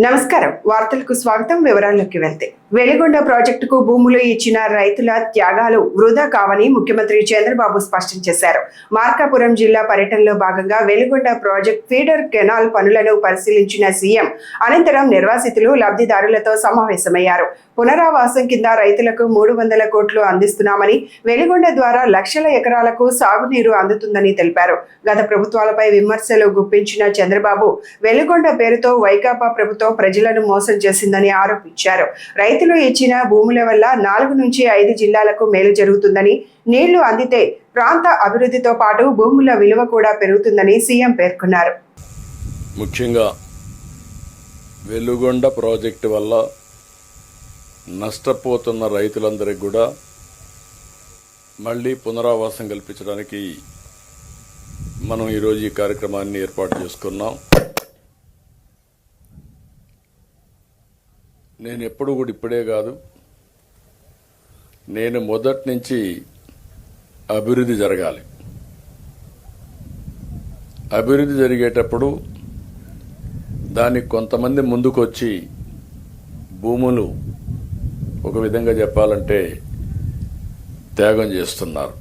నమస్కారం. వార్తలకు స్వాగతం. వివరాల్లోకి వెళ్తే వెలిగొండ ప్రాజెక్టుకు భూములు ఇచ్చిన రైతుల త్యాగాలు వృధా కావని ముఖ్యమంత్రి చంద్రబాబు స్పష్టం చేశారు. మార్కాపురం జిల్లా పర్యటనలో భాగంగా వెలిగొండ ప్రాజెక్ట్ ఫీడర్ కెనాల్ పనులను పరిశీలించిన సీఎం అనంతరం నిర్వాసితులు లబ్ధిదారులతో సమావేశమయ్యారు. పునరావాసం కింద రైతులకు 300 కోట్లు అందిస్తున్నామని, వెలిగొండ ద్వారా లక్షల ఎకరాలకు సాగునీరు అందుతుందని తెలిపారు. గత ప్రభుత్వాలపై విమర్శలు గుప్పించిన చంద్రబాబు వెలిగొండ పేరుతో వైకాపా ప్రభుత్వం ప్రజలను మోసం చేసిందని ఆరోపించారు. రైతులు ఇచ్చిన భూముల వల్ల 4 నుంచి 5 జిల్లాలకు మేలు జరుగుతుందని, నీళ్లు అందితే ప్రాంత అభివృద్ధితో పాటు భూముల విలువ కూడా పెరుగుతుందని సీఎం పేర్కొన్నారు. ముఖ్యంగా వెలుగొండ ప్రాజెక్టు వల్ల నష్టపోతున్న రైతులందరికీ కూడా మళ్ళీ పునరావాసం కల్పించడానికి మనం ఈరోజు ఈ కార్యక్రమాన్ని ఏర్పాటు చేసుకున్నాం. నేను ఎప్పుడు కూడా ఇప్పుడే కాదు, నేను మొదటి నుంచి అభివృద్ధి జరగాలి, అభివృద్ధి జరిగేటప్పుడు దానికి కొంతమంది ముందుకొచ్చి భూములు ఒక విధంగా చెప్పాలంటే త్యాగం చేస్తున్నారు.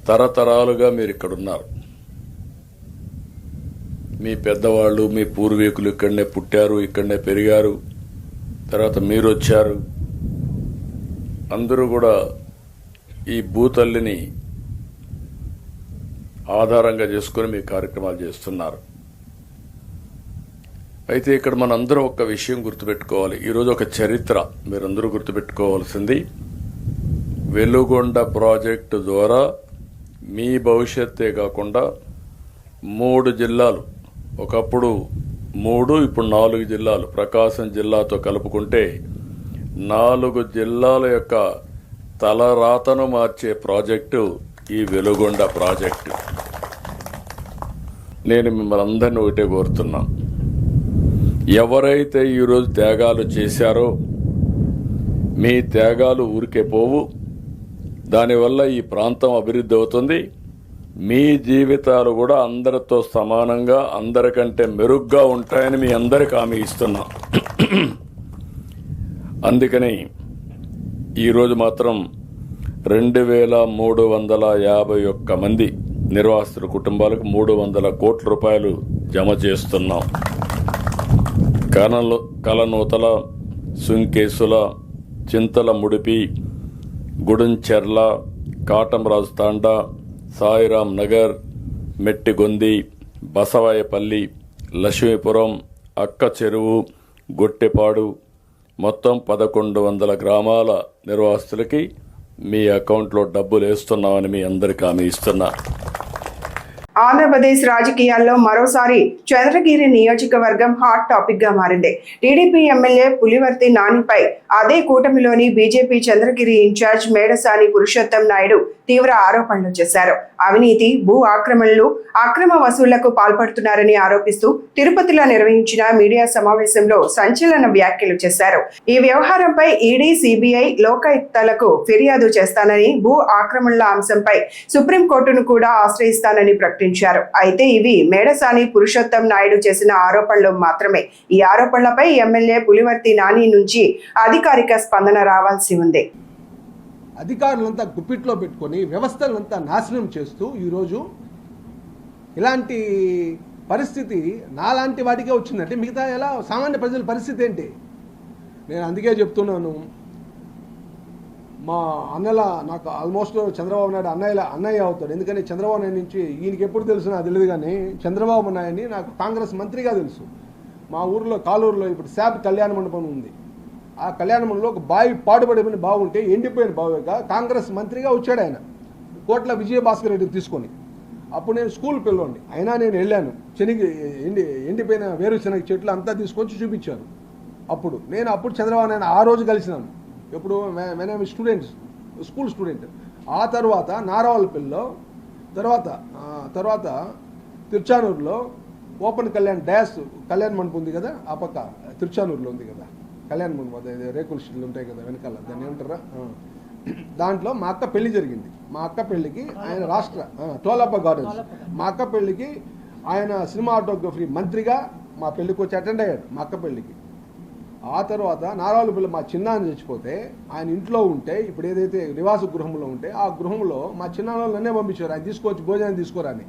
తరతరాలుగా మీరు ఇక్కడున్నారు, మీ పెద్దవాళ్ళు మీ పూర్వీకులు ఇక్కడనే పుట్టారు, ఇక్కడనే పెరిగారు, తర్వాత మీరు వచ్చారు. అందరూ కూడా ఈ భూతల్లిని ఆధారంగా చేసుకుని మీ కార్యక్రమాలు చేస్తున్నారు. అయితే ఇక్కడ మనందరం ఒక విషయం గుర్తుపెట్టుకోవాలి. ఈరోజు ఒక చరిత్ర మీరందరూ గుర్తుపెట్టుకోవాల్సింది, వెలుగొండ ప్రాజెక్టు ద్వారా మీ భవిష్యత్తే కాకుండా 3 జిల్లాలు, ఒకప్పుడు 3 ఇప్పుడు 4 జిల్లాలు, ప్రకాశం జిల్లాతో కలుపుకుంటే 4 జిల్లాల యొక్క తలరాతను మార్చే ప్రాజెక్టు ఈ వెలుగొండ ప్రాజెక్టు. నేను మిమ్మల్ని అందరినీ ఒకటే కోరుతున్నా, ఎవరైతే ఈరోజు త్యాగాలు చేశారో మీ త్యాగాలు ఊరికే పోవు. దానివల్ల ఈ ప్రాంతం అభివృద్ధి అవుతుంది. మీ జీవితాలు కూడా అందరితో సమానంగా, అందరికంటే మెరుగ్గా ఉంటాయని మీ అందరికి హామీ ఇస్తున్నా. అందుకని ఈరోజు మాత్రం 2351 మంది నిర్వాసితుల కుటుంబాలకు 300 కోట్ల రూపాయలు జమ చేస్తున్నాం. కలనూతల, సుంకేసుల, చింతల ముడిపి, గుడుంచెర్ల, కాటంరాజు తాండా, సాయిరాం నగర్, మెట్టిగొంది, బసవాయపల్లి, లక్ష్మీపురం, అక్క చెరువు, గొట్టెపాడు మొత్తం 1100 గ్రామాల నిర్వాసితులకి మీ అకౌంట్లో డబ్బులు వేస్తున్నామని మీ అందరికీ హామీ ఇస్తున్నా. ఆంధ్రప్రదేశ్ రాజకీయాల్లో మరోసారి చంద్రగిరి నియోజకవర్గం హాట్ టాపిక్ గా మారింది. టీడీపీ ఎమ్మెల్యే పులివర్తి నానిపై అదే కూటమిలోని బీజేపీ చంద్రగిరి ఇన్ఛార్జ్ మేడసాని పురుషోత్తం నాయుడు తీవ్ర ఆరోపణలు చేశారు. అవినీతి, భూ ఆక్రమణలు, అక్రమ వసూళ్లకు పాల్పడుతున్నారని ఆరోపిస్తూ తిరుపతిలో నిర్వహించిన మీడియా సమావేశంలో సంచలన వ్యాఖ్యలు చేశారు. ఈ వ్యవహారంపై ఈడీ, సిబిఐ, లోకాయుక్తలకు ఫిర్యాదు చేస్తానని, భూ ఆక్రమణల అంశంపై సుప్రీంకోర్టును కూడా ఆశ్రయిస్తానని ప్రకటించారు. అయితే ఇవి మేడసాని పురుషోత్తం నాయుడు చేసిన ఆరోపణలు మాత్రమే. ఈ ఆరోపణలపై ఎమ్మెల్యే పులివర్తి నాని నుంచి అధికారిక స్పందన రావాల్సి ఉంది. అధికారులంతా గుప్పిట్లో పెట్టుకొని వ్యవస్థలంతా నాశనం చేస్తూ ఈరోజు ఇలాంటి పరిస్థితి నాలాంటి వాటికే వచ్చిందంటే మిగతా ఎలా సామాన్య ప్రజల పరిస్థితి ఏంటి? నేను అందుకే చెప్తున్నాను, మా అన్నల నాకు ఆల్మోస్ట్ చంద్రబాబు నాయుడు అన్నయ్య అవుతాడు. ఎందుకని చంద్రబాబు నాయుడు నుంచి ఈయనకి ఎప్పుడు తెలుసు నాకు తెలియదు, కానీ చంద్రబాబు నాయుడిని నాకు కాంగ్రెస్ మంత్రిగా తెలుసు. మా ఊర్లో కాలూరులో ఇప్పుడు శాప్ కళ్యాణ మండపం ఉంది. ఆ కళ్యాణ మండపంలో ఒక బావి పాడుపడిపోయిన బాగుంటే ఎండిపోయిన బావిగా కాంగ్రెస్ మంత్రిగా వచ్చాడు ఆయన, కోట్ల విజయభాస్కర్ రెడ్డి తీసుకొని. అప్పుడు నేను స్కూల్ పిల్లోండి, అయినా నేను వెళ్ళాను. ఎండిపోయిన వేరుశనగ చెట్లు అంతా తీసుకొచ్చి చూపించాను. అప్పుడు చంద్రబాబు నాయుడు ఆ రోజు కలిసినాను. ఎప్పుడు మేము స్కూల్ స్టూడెంట్. ఆ తర్వాత నారావాళ్ళపల్లిలో, తర్వాత తిరుచానూరులో ఓపెన్ కళ్యాణ మండపం ఉంది కదా, ఆ పక్క తిరుచానూరులో ఉంది కదా కళ్యాణ మండపం, రేకుల షీట్లు ఉంటాయి కదా వెనకాల, దాన్ని ఏమంటారా, దాంట్లో మా అక్క పెళ్లి జరిగింది. మా అక్క పెళ్లికి ఆయన రాష్ట్ర టోలప్ప గార్డెన్స్, మా అక్క పెళ్లికి ఆయన సినిమాటోగ్రఫీ మంత్రిగా మా పెళ్ళికి వచ్చి అటెండ్ అయ్యాడు, మా అక్క పెళ్ళికి. ఆ తర్వాత నారాయణ పిల్ల మా చిన్నాన్న చచ్చిపోతే ఆయన ఇంట్లో ఉంటే, ఇప్పుడు ఏదైతే నివాస గృహంలో ఉంటే ఆ గృహంలో మా చిన్నాన్న నన్నే పంపించారు, ఆయన తీసుకొచ్చి భోజనం తీసుకోరని.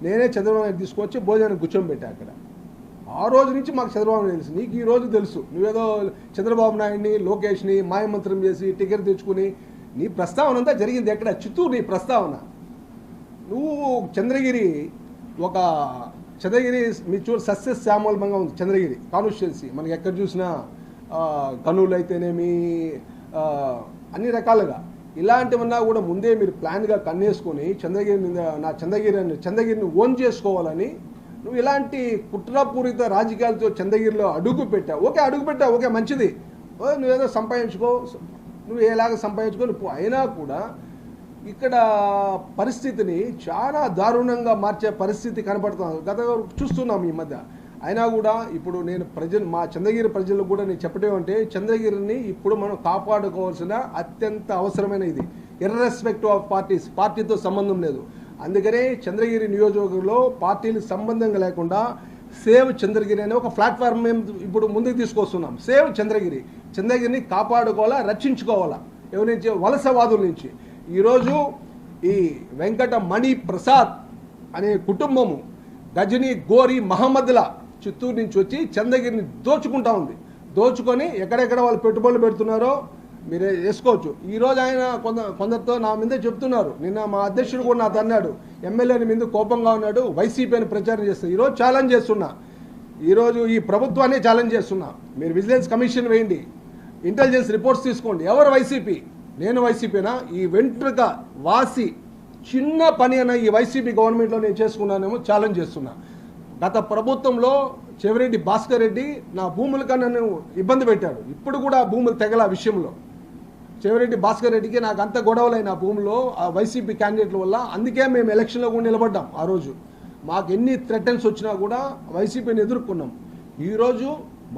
నేనే చంద్రబాబు నాయుడు తీసుకొచ్చి భోజనాన్ని కూర్చోబెట్టా అక్కడ. ఆ రోజు నుంచి మాకు చంద్రబాబు నాయుడు తెలుసు. నీకు ఈ రోజు తెలుసు, నువ్వేదో చంద్రబాబు నాయుడిని లోకేష్ని మాయమంత్రం చేసి టికెట్ తెచ్చుకుని నీ ప్రస్తావన అంతా జరిగింది ఎక్కడ? చిత్తూరు నీ ప్రస్తావన. నువ్వు చంద్రగిరి మీ చూడు సస్యశ్యామలంగా ఉంది చంద్రగిరి కాన్స్టిట్యున్సీ. మనకి ఎక్కడ చూసినా కనువులు అయితేనేమి అన్ని రకాలుగా ఇలాంటివన్నా కూడా ముందే మీరు ప్లాన్గా కన్నేసుకొని చంద్రగిరి మీద చంద్రగిరిని ఓన్ చేసుకోవాలని నువ్వు ఇలాంటి కుట్రపూరిత రాజకీయాలతో చంద్రగిరిలో అడుగు పెట్టావు. ఓకే మంచిది, నువ్వేదో సంపాదించుకో, నువ్వు ఎలాగ సంపాదించుకో నువ్వు. అయినా కూడా ఇక్కడ పరిస్థితిని చాలా దారుణంగా మార్చే పరిస్థితి కనపడుతుంది. గత చూస్తున్నాం ఈ మధ్య. అయినా కూడా ఇప్పుడు నేను మా చంద్రగిరి ప్రజలకు కూడా నేను చెప్పడం అంటే, చంద్రగిరిని ఇప్పుడు మనం కాపాడుకోవాల్సిన అత్యంత అవసరమైన ఇది, ఇర్రెస్పెక్టివ్ ఆఫ్ పార్టీతో సంబంధం లేదు. అందుకనే చంద్రగిరి నియోజకవర్గంలో పార్టీలకు సంబంధంగా లేకుండా సేవ్ చంద్రగిరి అనే ఒక ప్లాట్ఫామ్ మేము ఇప్పుడు ముందుకు తీసుకొస్తున్నాం. సేవ్ చంద్రగిరిని కాపాడుకోవాలా, రక్షించుకోవాలా ఎవరి నుంచి? వలసవాదుల నుంచి. ఈరోజు ఈ వెంకట మణి ప్రసాద్ అనే కుటుంబము గజనీ గోరి మహమ్మద్ల చిత్తూరు నుంచి వచ్చి చంద్రగిరిని దోచుకొని ఎక్కడెక్కడ వాళ్ళు పెట్టుబడులు పెడుతున్నారో మీరే వేసుకోవచ్చు. ఈరోజు ఆయన కొందరితో నా మీద చెప్తున్నారు. నిన్న మా అధ్యక్షుడు కూడా నాతో అన్నాడు, ఎమ్మెల్యేని మీద కోపంగా ఉన్నాడు, వైసీపీని ప్రచారం చేస్తారు. ఈరోజు ఛాలెంజ్ చేస్తున్నా, ఈరోజు ఈ ప్రభుత్వాన్ని ఛాలెంజ్ చేస్తున్నా. మీరు విజిలెన్స్ కమిషన్ వేయండి, ఇంటెలిజెన్స్ రిపోర్ట్స్ తీసుకోండి. ఎవరు వైసీపీ? నేను వైసీపీనా? ఈ వెంట్రుక వాసి చిన్న పని అయినా ఈ వైసీపీ గవర్నమెంట్లో నేను చేసుకున్నానేమో ఛాలెంజ్ చేస్తున్నా. గత ప్రభుత్వంలో చెవిరెడ్డి భాస్కర్ రెడ్డి నా భూముల కన్నా నన్ను ఇబ్బంది పెట్టాడు. ఇప్పుడు కూడా ఆ భూములు తెగల విషయంలో చెవిరెడ్డి భాస్కర్ రెడ్డికి నాకు అంత గొడవలైన ఆ భూమిలో ఆ వైసీపీ క్యాండిడేట్ల వల్ల. అందుకే మేము ఎలక్షన్లో కూడా నిలబడ్డాం. ఆ రోజు మాకు ఎన్ని థ్రెటన్స్ వచ్చినా కూడా వైసీపీని ఎదుర్కొన్నాం. ఈరోజు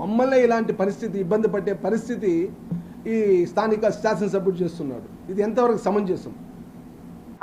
మమ్మల్ని ఇలాంటి పరిస్థితి, ఇబ్బంది పట్టే పరిస్థితి ఈ స్థానిక శాసనసభ్యుడు చేస్తున్నాడు. ఇది ఎంతవరకు సమంజసం?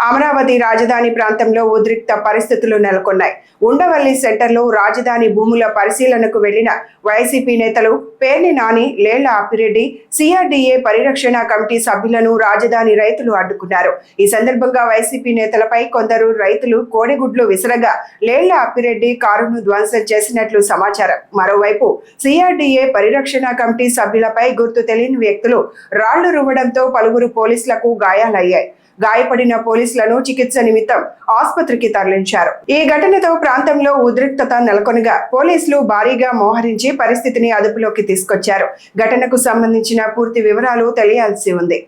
అమరావతి రాజధాని ప్రాంతంలో ఉద్రిక్త పరిస్థితులు నెలకొన్నాయి. ఉండవల్లి సెంటర్లో రాజధాని భూముల పరిశీలనకు వెళ్లిన వైసీపీ నేతలు పేర్ని నాని, లేళ్ల అప్పిరెడ్డి, సిఆర్డీఏ పరిరక్షణ కమిటీ సభ్యులను రాజధాని రైతులు అడ్డుకున్నారు. ఈ సందర్భంగా వైసీపీ నేతలపై కొందరు రైతులు కోడిగుడ్లు విసరగా లేళ్ల అప్పిరెడ్డి కారును ధ్వంసం చేసినట్లు సమాచారం. మరోవైపు సిఆర్డీఏ పరిరక్షణ కమిటీ సభ్యులపై గుర్తు తెలియని వ్యక్తులు రాళ్లు రువ్వడంతో పలువురు పోలీసులకు గాయాలయ్యాయి. గాయపడిన పోలీసులను చికిత్స నిమిత్తం ఆసుపత్రికి తరలించారు. ఈ ఘటనతో ప్రాంతంలో ఉద్రిక్తత నెలకొనగా పోలీసులు భారీగా మోహరించి పరిస్థితిని అదుపులోకి తీసుకొచ్చారు. ఘటనకు సంబంధించిన పూర్తి వివరాలు తెలియాల్సి ఉంది.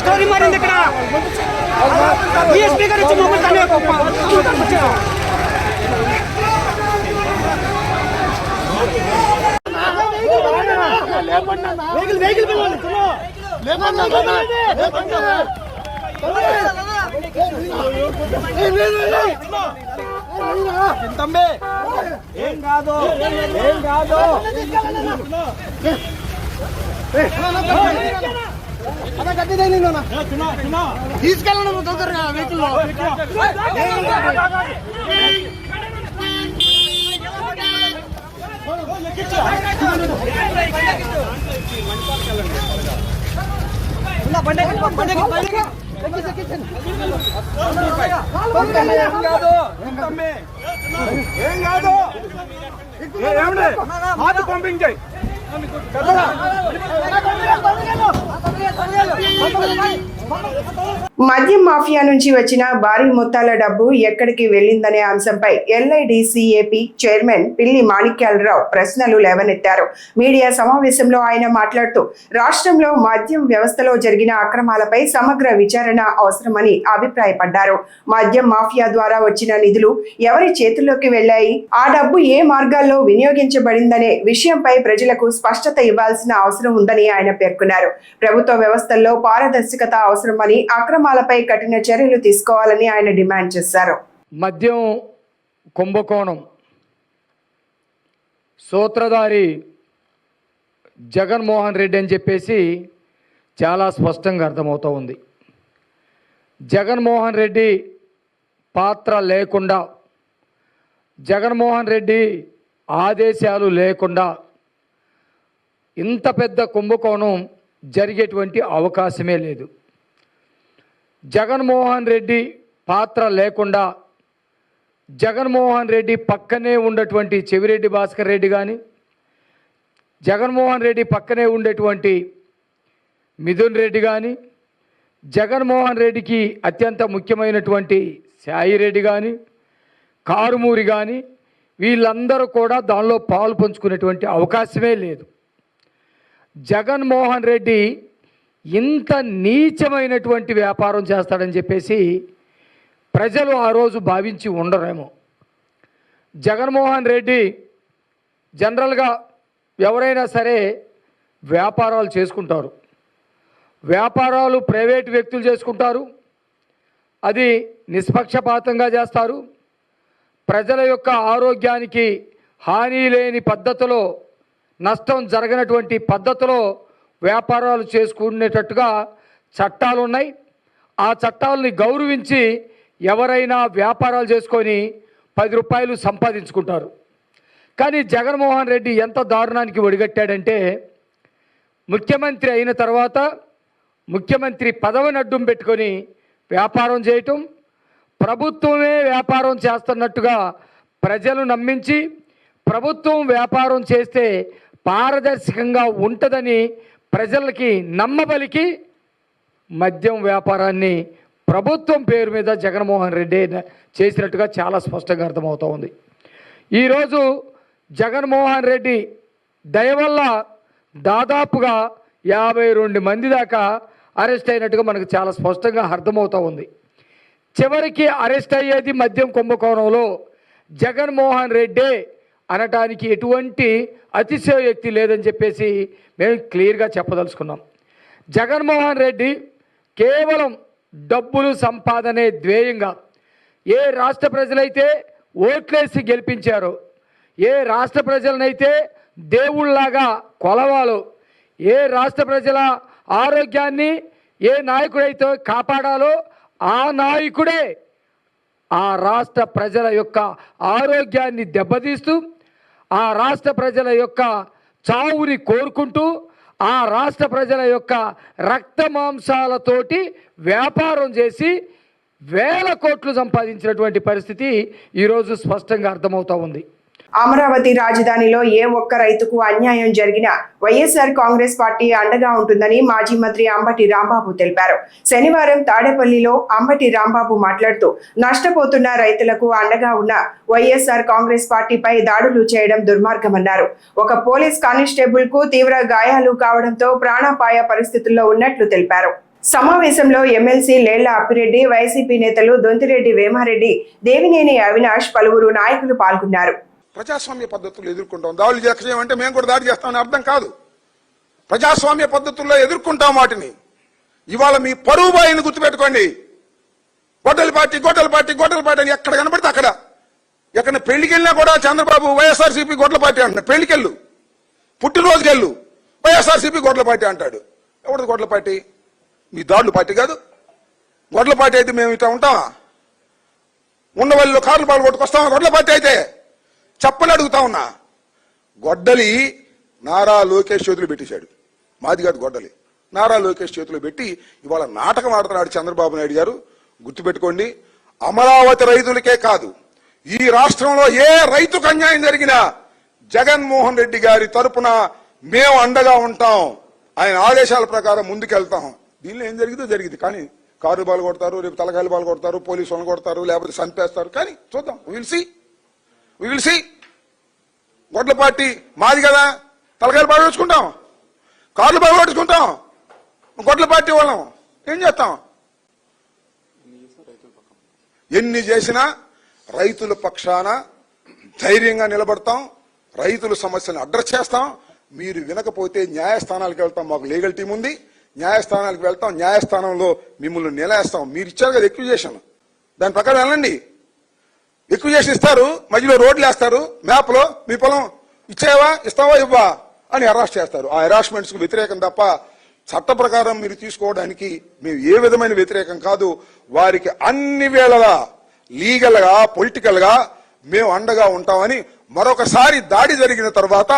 స్టోరీ మారింది ఇక్కడ. బిఎస్పీ గారు వచ్చి మమ్మల్ని ఏం కాదు తీసుకెళ్ళను తొందరగా వెహికల్ ఏం కాదు పంపించాయి. మద్యం మాఫియా నుంచి వచ్చిన భారీ మొత్తాల డబ్బు ఎక్కడికి వెళ్లిందనే అంశంపై ఎల్ఐడిసిఏపి చైర్మన్ పిల్లి మాణిక్యాలరావు ప్రశ్నలు లేవనెత్తారు. మీడియా సమావేశంలో ఆయన మాట్లాడుతూ రాష్ట్రంలో మద్యం వ్యవస్థలో జరిగిన అక్రమాలపై సమగ్ర విచారణ అవసరమని అభిప్రాయపడ్డారు. మద్యం మాఫియా ద్వారా వచ్చిన నిధులు ఎవరి చేతుల్లోకి వెళ్లాయి, ఆ డబ్బు ఏ మార్గాల్లో వినియోగించబడిందనే విషయంపై ప్రజలకు స్పష్టత ఇవ్వాల్సిన అవసరం ఉందని ఆయన పేర్కొన్నారు. ప్రభుత్వ వ్యవస్థల్లో పారదర్శకత అవసరమని, అక్రమాలపై కఠిన చర్యలు తీసుకోవాలని ఆయన డిమాండ్ చేశారు. మద్యం కుంభకోణం సూత్రధారి జగన్మోహన్ రెడ్డి అని చెప్పేసి చాలా స్పష్టంగా అర్థమవుతూ ఉంది. జగన్మోహన్ రెడ్డి పాత్ర లేకుండా, జగన్మోహన్ రెడ్డి ఆదేశాలు లేకుండా ఇంత పెద్ద కుంభకోణం జరిగేటువంటి అవకాశమే లేదు. జగన్మోహన్ రెడ్డి పాత్ర లేకుండా, జగన్మోహన్ రెడ్డి పక్కనే ఉన్నటువంటి చెవిరెడ్డి భాస్కర్ రెడ్డి కానీ, జగన్మోహన్ రెడ్డి పక్కనే ఉండేటువంటి మిథున్ రెడ్డి కానీ, జగన్మోహన్ రెడ్డికి అత్యంత ముఖ్యమైనటువంటి సాయి రెడ్డి కానీ, కారుమూరి కానీ, వీళ్ళందరూ కూడా దానిలో పాలు పంచుకునేటువంటి అవకాశమే లేదు. జగన్మోహన్ రెడ్డి ఇంత నీచమైనటువంటి వ్యాపారం చేస్తాడని చెప్పేసి ప్రజలు ఆ రోజు భావించి ఉండరేమో. జగన్మోహన్ రెడ్డి జనరల్గా ఎవరైనా సరే వ్యాపారాలు చేసుకుంటారు. వ్యాపారాలు ప్రైవేటు వ్యక్తులు చేసుకుంటారు. అది నిష్పక్షపాతంగా చేస్తారు. ప్రజల యొక్క ఆరోగ్యానికి హాని లేని పద్ధతిలో, నష్టం జరగనటువంటి పద్ధతిలో వ్యాపారాలు చేసుకునేటట్టుగా చట్టాలు ఉన్నాయి. ఆ చట్టాలని గౌరవించి ఎవరైనా వ్యాపారాలు చేసుకొని 10 రూపాయలు సంపాదించుకుంటారు. కానీ జగన్మోహన్ రెడ్డి ఎంత దారుణానికి ఒడిగట్టాడంటే, ముఖ్యమంత్రి అయిన తర్వాత ముఖ్యమంత్రి పదవిని అడ్డం పెట్టుకొని వ్యాపారం చేయటం, ప్రభుత్వమే వ్యాపారం చేస్తున్నట్టుగా ప్రజలు నమ్మించి, ప్రభుత్వం వ్యాపారం చేస్తే పారదర్శకంగా ఉంటుందని ప్రజలకి నమ్మబలికి మద్యం వ్యాపారాన్ని ప్రభుత్వం పేరు మీద జగన్మోహన్ రెడ్డి చేసినట్టుగా చాలా స్పష్టంగా అర్థమవుతూ ఉంది. ఈరోజు జగన్మోహన్ రెడ్డి దయ వల్ల దాదాపుగా 52 మంది దాకా అరెస్ట్ అయినట్టుగా మనకు చాలా స్పష్టంగా అర్థమవుతూ ఉంది. చివరికి అరెస్ట్ అయ్యేది మద్యం కుంభకోణంలో జగన్మోహన్ రెడ్డే అనటానికి ఎటువంటి అతిశయోక్తి లేదని చెప్పేసి మేము క్లియర్గా చెప్పదలుచుకున్నాం. జగన్మోహన్ రెడ్డి కేవలం డబ్బులు సంపాదనే ధ్యేయంగా ఏ రాష్ట్ర ప్రజలైతే ఓట్లేసి గెలిపించారో, ఏ రాష్ట్ర ప్రజలనైతే దేవుళ్ళలాగా కొలవాలో, ఏ రాష్ట్ర ప్రజల ఆరోగ్యాన్ని ఏ నాయకుడైతే కాపాడాలో ఆ నాయకుడే ఆ రాష్ట్ర ప్రజల యొక్క ఆరోగ్యాన్ని దెబ్బతీస్తూ, ఆ రాష్ట్ర ప్రజల యొక్క చావుని కోరుకుంటూ, ఆ రాష్ట్ర ప్రజల యొక్క రక్త మాంసాలతోటి వ్యాపారం చేసి వేల కోట్లు సంపాదించినటువంటి పరిస్థితి ఈరోజు స్పష్టంగా అర్థమవుతూ ఉంది. అమరావతి రాజధానిలో ఏ ఒక్క రైతుకు అన్యాయం జరిగినా వైఎస్ఆర్ కాంగ్రెస్ పార్టీ అండగా ఉంటుందని మాజీ మంత్రి అంబటి రాంబాబు తెలిపారు. శనివారం తాడేపల్లిలో అంబటి రాంబాబు మాట్లాడుతూ, నష్టపోతున్న రైతులకు అండగా ఉన్న వైఎస్ఆర్ కాంగ్రెస్ పార్టీపై దాడులు చేయడం దుర్మార్గమన్నారు. ఒక పోలీస్ కానిస్టేబుల్ కు తీవ్ర గాయాలు కావడంతో ప్రాణాపాయ పరిస్థితుల్లో ఉన్నట్లు తెలిపారు. సమావేశంలో ఎమ్మెల్సీ లేళ్ల అప్పిరెడ్డి, వైసీపీ నేతలు దొంతిరెడ్డి వేమారెడ్డి, దేవినేని అవినాష్, పలువురు నాయకులు పాల్గొన్నారు. ప్రజాస్వామ్య పద్ధతుల్లో ఎదుర్కొంటాం. దాడులు చేస్తామంటే మేము కూడా దాడి చేస్తామని అర్థం కాదు. ప్రజాస్వామ్య పద్ధతుల్లో ఎదుర్కొంటాం వాటిని. ఇవాళ మీ పరువు బాయిని గుర్తుపెట్టుకోండి. గొడ్డల పార్టీ గొడ్డల పార్టీ గొడ్డల పార్టీ అని ఎక్కడ కనబడితే అక్కడ, ఎక్కడ పెళ్లికి వెళ్ళినా కూడా చంద్రబాబు వైఎస్ఆర్సీపీ గొడ్డల పార్టీ అంటున్నాడు. పెళ్లికెళ్ళు, పుట్టినరోజుకెళ్ళు, వైఎస్ఆర్సీపీ గొడ్డల పార్టీ అంటాడు. ఎవరిది గొడ్డల పార్టీ? మీ దాడుల పార్టీ కాదు. గొడ్డల పార్టీ అయితే మేము ఇట్లా ఉంటామా? ఉన్న వాళ్ళు కార్లు పాలు కొట్టుకొస్తామా? గొడ్డల పార్టీ అయితే చెప్పని అడుగుతా ఉన్నా. గొడ్డలి నారా లోకేష్ చేతులు పెట్టేశాడు. మాది కాదు గొడ్డలి, నారా లోకేష్ చేతులు పెట్టి ఇవాళ నాటకం ఆడుతున్నాడు చంద్రబాబు నాయుడు గారు. గుర్తుపెట్టుకోండి, అమరావతి రైతులకే కాదు, ఈ రాష్ట్రంలో ఏ రైతుకు అన్యాయం జరిగినా జగన్మోహన్ రెడ్డి గారి తరపున మేము అండగా ఉంటాం. ఆయన ఆదేశాల ప్రకారం ముందుకెళ్తాం. దీనిలో ఏం జరిగిందో జరిగింది, కారు బాలు కొడతారు, రేపు తలకాయలు బాలు కొడతారు, పోలీసు వాళ్ళని కొడతారు, లేకపోతే చంపేస్తారు. కానీ చూద్దాం, విల్ సీ. గొడ్ల పార్టీ మాది కదా, తలకాయలు బాగా కొట్టుకుంటాం, కార్లు బాగా కొట్టుకుంటాం. గొడ్ల పార్టీ వాళ్ళం ఏం చేస్తాం? ఎన్ని చేసినా రైతుల పక్షాన ధైర్యంగా నిలబడతాం, రైతుల సమస్యలను అడ్రస్ చేస్తాం. మీరు వినకపోతే న్యాయస్థానాలకు వెళ్తాం, మాకు లీగల్ టీం ఉంది, న్యాయస్థానాలకు వెళ్తాం, న్యాయస్థానంలో మిమ్మల్ని నిలయేస్తాం. మీరు ఇచ్చారు కదా ఎక్విజేషన్, దాని ప్రకారం వెళ్ళండి. ఎక్విజేషన్ ఇస్తారు, మధ్యలో రోడ్లు వేస్తారు, మ్యాప్లో మీ పొలం ఇస్తావా ఇవ్వా అని అరెస్ట్ చేస్తారు. ఆ హెరాస్మెంట్స్ కు వ్యతిరేకం తప్ప చట్ట ప్రకారం మీరు తీసుకోవడానికి మేము ఏ విధమైన వ్యతిరేకం కాదు. వారికి అన్ని వేళలా లీగల్ గా పొలిటికల్ గా మేము అండగా ఉంటామని మరొకసారి దాడి జరిగిన తర్వాత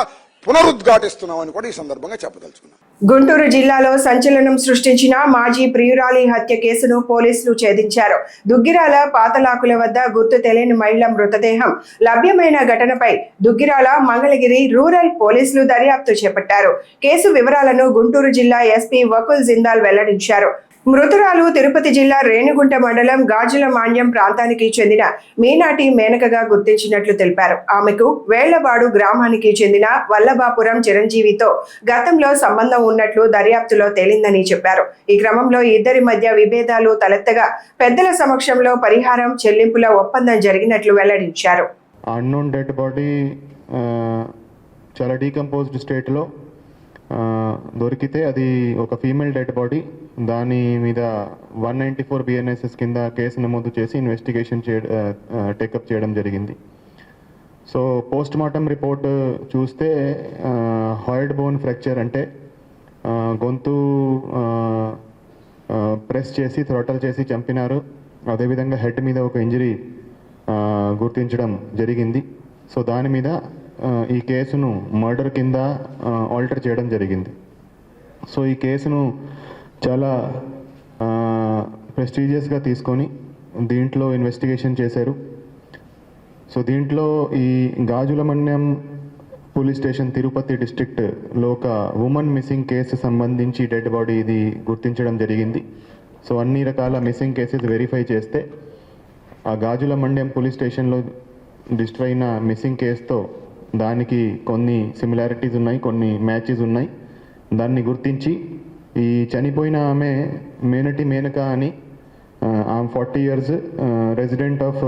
పునరుద్ఘాటిస్తున్నామని కూడా ఈ సందర్భంగా చెప్పదలుచుకున్నాం. గుంటూరు జిల్లాలో సంచలనం సృష్టించిన మాజీ ప్రియురాలి హత్య కేసును పోలీసులు ఛేదించారు. దుగ్గిరాల పాతలాకుల వద్ద గుర్తు తెలియని మహిళ మృతదేహం లభ్యమైన ఘటనపై దుగ్గిరాల మంగళగిరి రూరల్ పోలీసులు దర్యాప్తు చేపట్టారు. కేసు వివరాలను గుంటూరు జిల్లా ఎస్పీ వకుల్ జిందాల్ వెల్లడించారు. మృతురాలు తిరుపతి జిల్లా రేణిగుంట మండలం గాజుల మాన్యం ప్రాంతానికి చెందిన మీనాటి మేనకగా గుర్తించినట్లు తెలిపారు. ఆమెకు వేళ్లబాడు గ్రామానికి చెందిన వల్లభాపురం చిరంజీవితో గతంలో సంబంధం ఉన్నట్లు దర్యాప్తులో తేలిందని చెప్పారు. ఈ క్రమంలో ఇద్దరి మధ్య విభేదాలు తలెత్తగా పెద్దల సమక్షంలో పరిహారం చెల్లింపుల ఒప్పందం జరిగినట్లు వెల్లడించారు. అన్నోన్ డెడ్ బాడీ చాలా డీకంపోజ్డ్ స్టేట్లో దొరికితే అది ఒక ఫీమేల్ డెడ్ బాడీ. దాని మీద 194 BNSS కింద కేసు నమోదు చేసి ఇన్వెస్టిగేషన్ టేకప్ చేయడం జరిగింది. సో పోస్ట్ మార్టం రిపోర్ట్ చూస్తే హార్డ్ బోన్ ఫ్రాక్చర్, అంటే గొంతు ప్రెస్ చేసి థ్రోటల్ చేసి చంపినారు. అదేవిధంగా హెడ్ మీద ఒక ఇంజరీ గుర్తించడం జరిగింది. సో దాని మీద ఈ కేసును మర్డర్ కింద ఆల్టర్ చేయడం జరిగింది. సో ఈ కేసును చాలా ప్రెస్టీజియస్గా తీసుకొని దీంట్లో ఇన్వెస్టిగేషన్ చేశారు. సో దీంట్లో ఈ గాజులమన్యం పోలీస్ స్టేషన్ తిరుపతి డిస్ట్రిక్ట్లో ఒక ఉమెన్ మిస్సింగ్ కేసు సంబంధించి డెడ్ బాడీ ఇది గుర్తించడం జరిగింది. సో అన్ని రకాల మిస్సింగ్ కేసెస్ వెరిఫై చేస్తే ఆ గాజులమండ్యం పోలీస్ స్టేషన్లో డిస్ట్రై అయిన మిస్సింగ్ కేసుతో దానికి కొన్ని సిమిలారిటీస్ ఉన్నాయి, కొన్ని మ్యాచెస్ ఉన్నాయి. దాన్ని గుర్తించి ఈ చనిపోయిన ఆమె మేనటి మేనక అని, ఆమె 40 years, resident of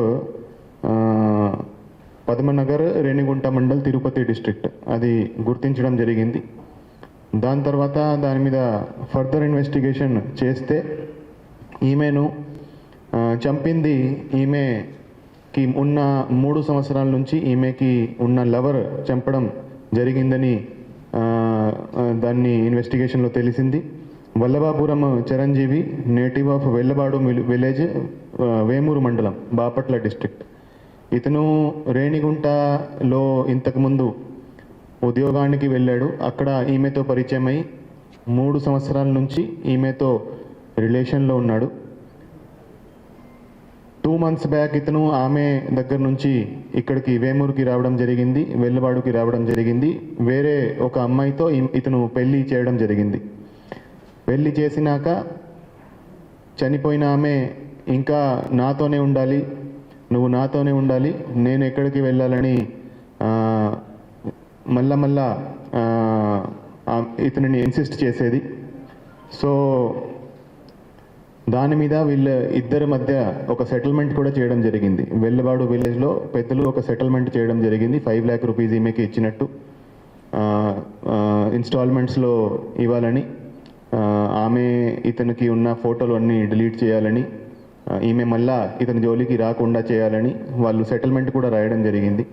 Padmanagar Renigunta mandal Tirupati district, అది గుర్తించడం జరిగింది. దాని తర్వాత దాని మీద ఫర్దర్ ఇన్వెస్టిగేషన్ చేస్తే ఈమెను చంపింది ఈమెకి ఉన్న 3 సంవత్సరాల నుంచి ఈమెకి ఉన్న లవర్ చంపడం జరిగిందని దాన్ని ఇన్వెస్టిగేషన్లో తెలిసింది. Vallabhapuram Chiranjeevi, native of Vellabadu village, Vemuru మండలం, బాపట్ల డిస్ట్రిక్ట్. ఇతను రేణిగుంటలో ఇంతకుముందు ఉద్యోగానికి వెళ్ళాడు. అక్కడ ఈమెతో పరిచయం అయి 3 సంవత్సరాల నుంచి ఈమెతో రిలేషన్లో ఉన్నాడు. 2 months బ్యాక్ ఇతను ఆమె దగ్గర నుంచి ఇక్కడికి వేమూరుకి రావడం జరిగింది, వెల్లబాడుకి రావడం జరిగింది. వేరే ఒక అమ్మాయితో ఇతను పెళ్లి చేయడం జరిగింది. పెళ్లి చేసినాక చనిపోయిన ఆమె ఇంకా నాతోనే ఉండాలి, నువ్వు నాతోనే ఉండాలి, నేను ఎక్కడికి వెళ్ళాలని మళ్ళా ఇతనిని ఇన్సిస్ట్ చేసేది. సో దాని మీద వీళ్ళ ఇద్దరి మధ్య ఒక సెటిల్మెంట్ కూడా చేయడం జరిగింది. వెల్లబాడు విలేజ్లో పెద్దలు ఒక సెటిల్మెంట్ చేయడం జరిగింది. 5 lakh rupees ఈమెకి ఇచ్చినట్టు, ఇన్స్టాల్మెంట్స్లో ఇవ్వాలని, ఆమె ఇతనికి ఉన్న ఫోటోలు అన్నీ డిలీట్ చేయాలని, ఈమె మళ్ళా ఇతని జోలికి రాకుండా చేయాలని వాళ్ళు సెటిల్మెంట్ కూడా రాయడం జరిగింది.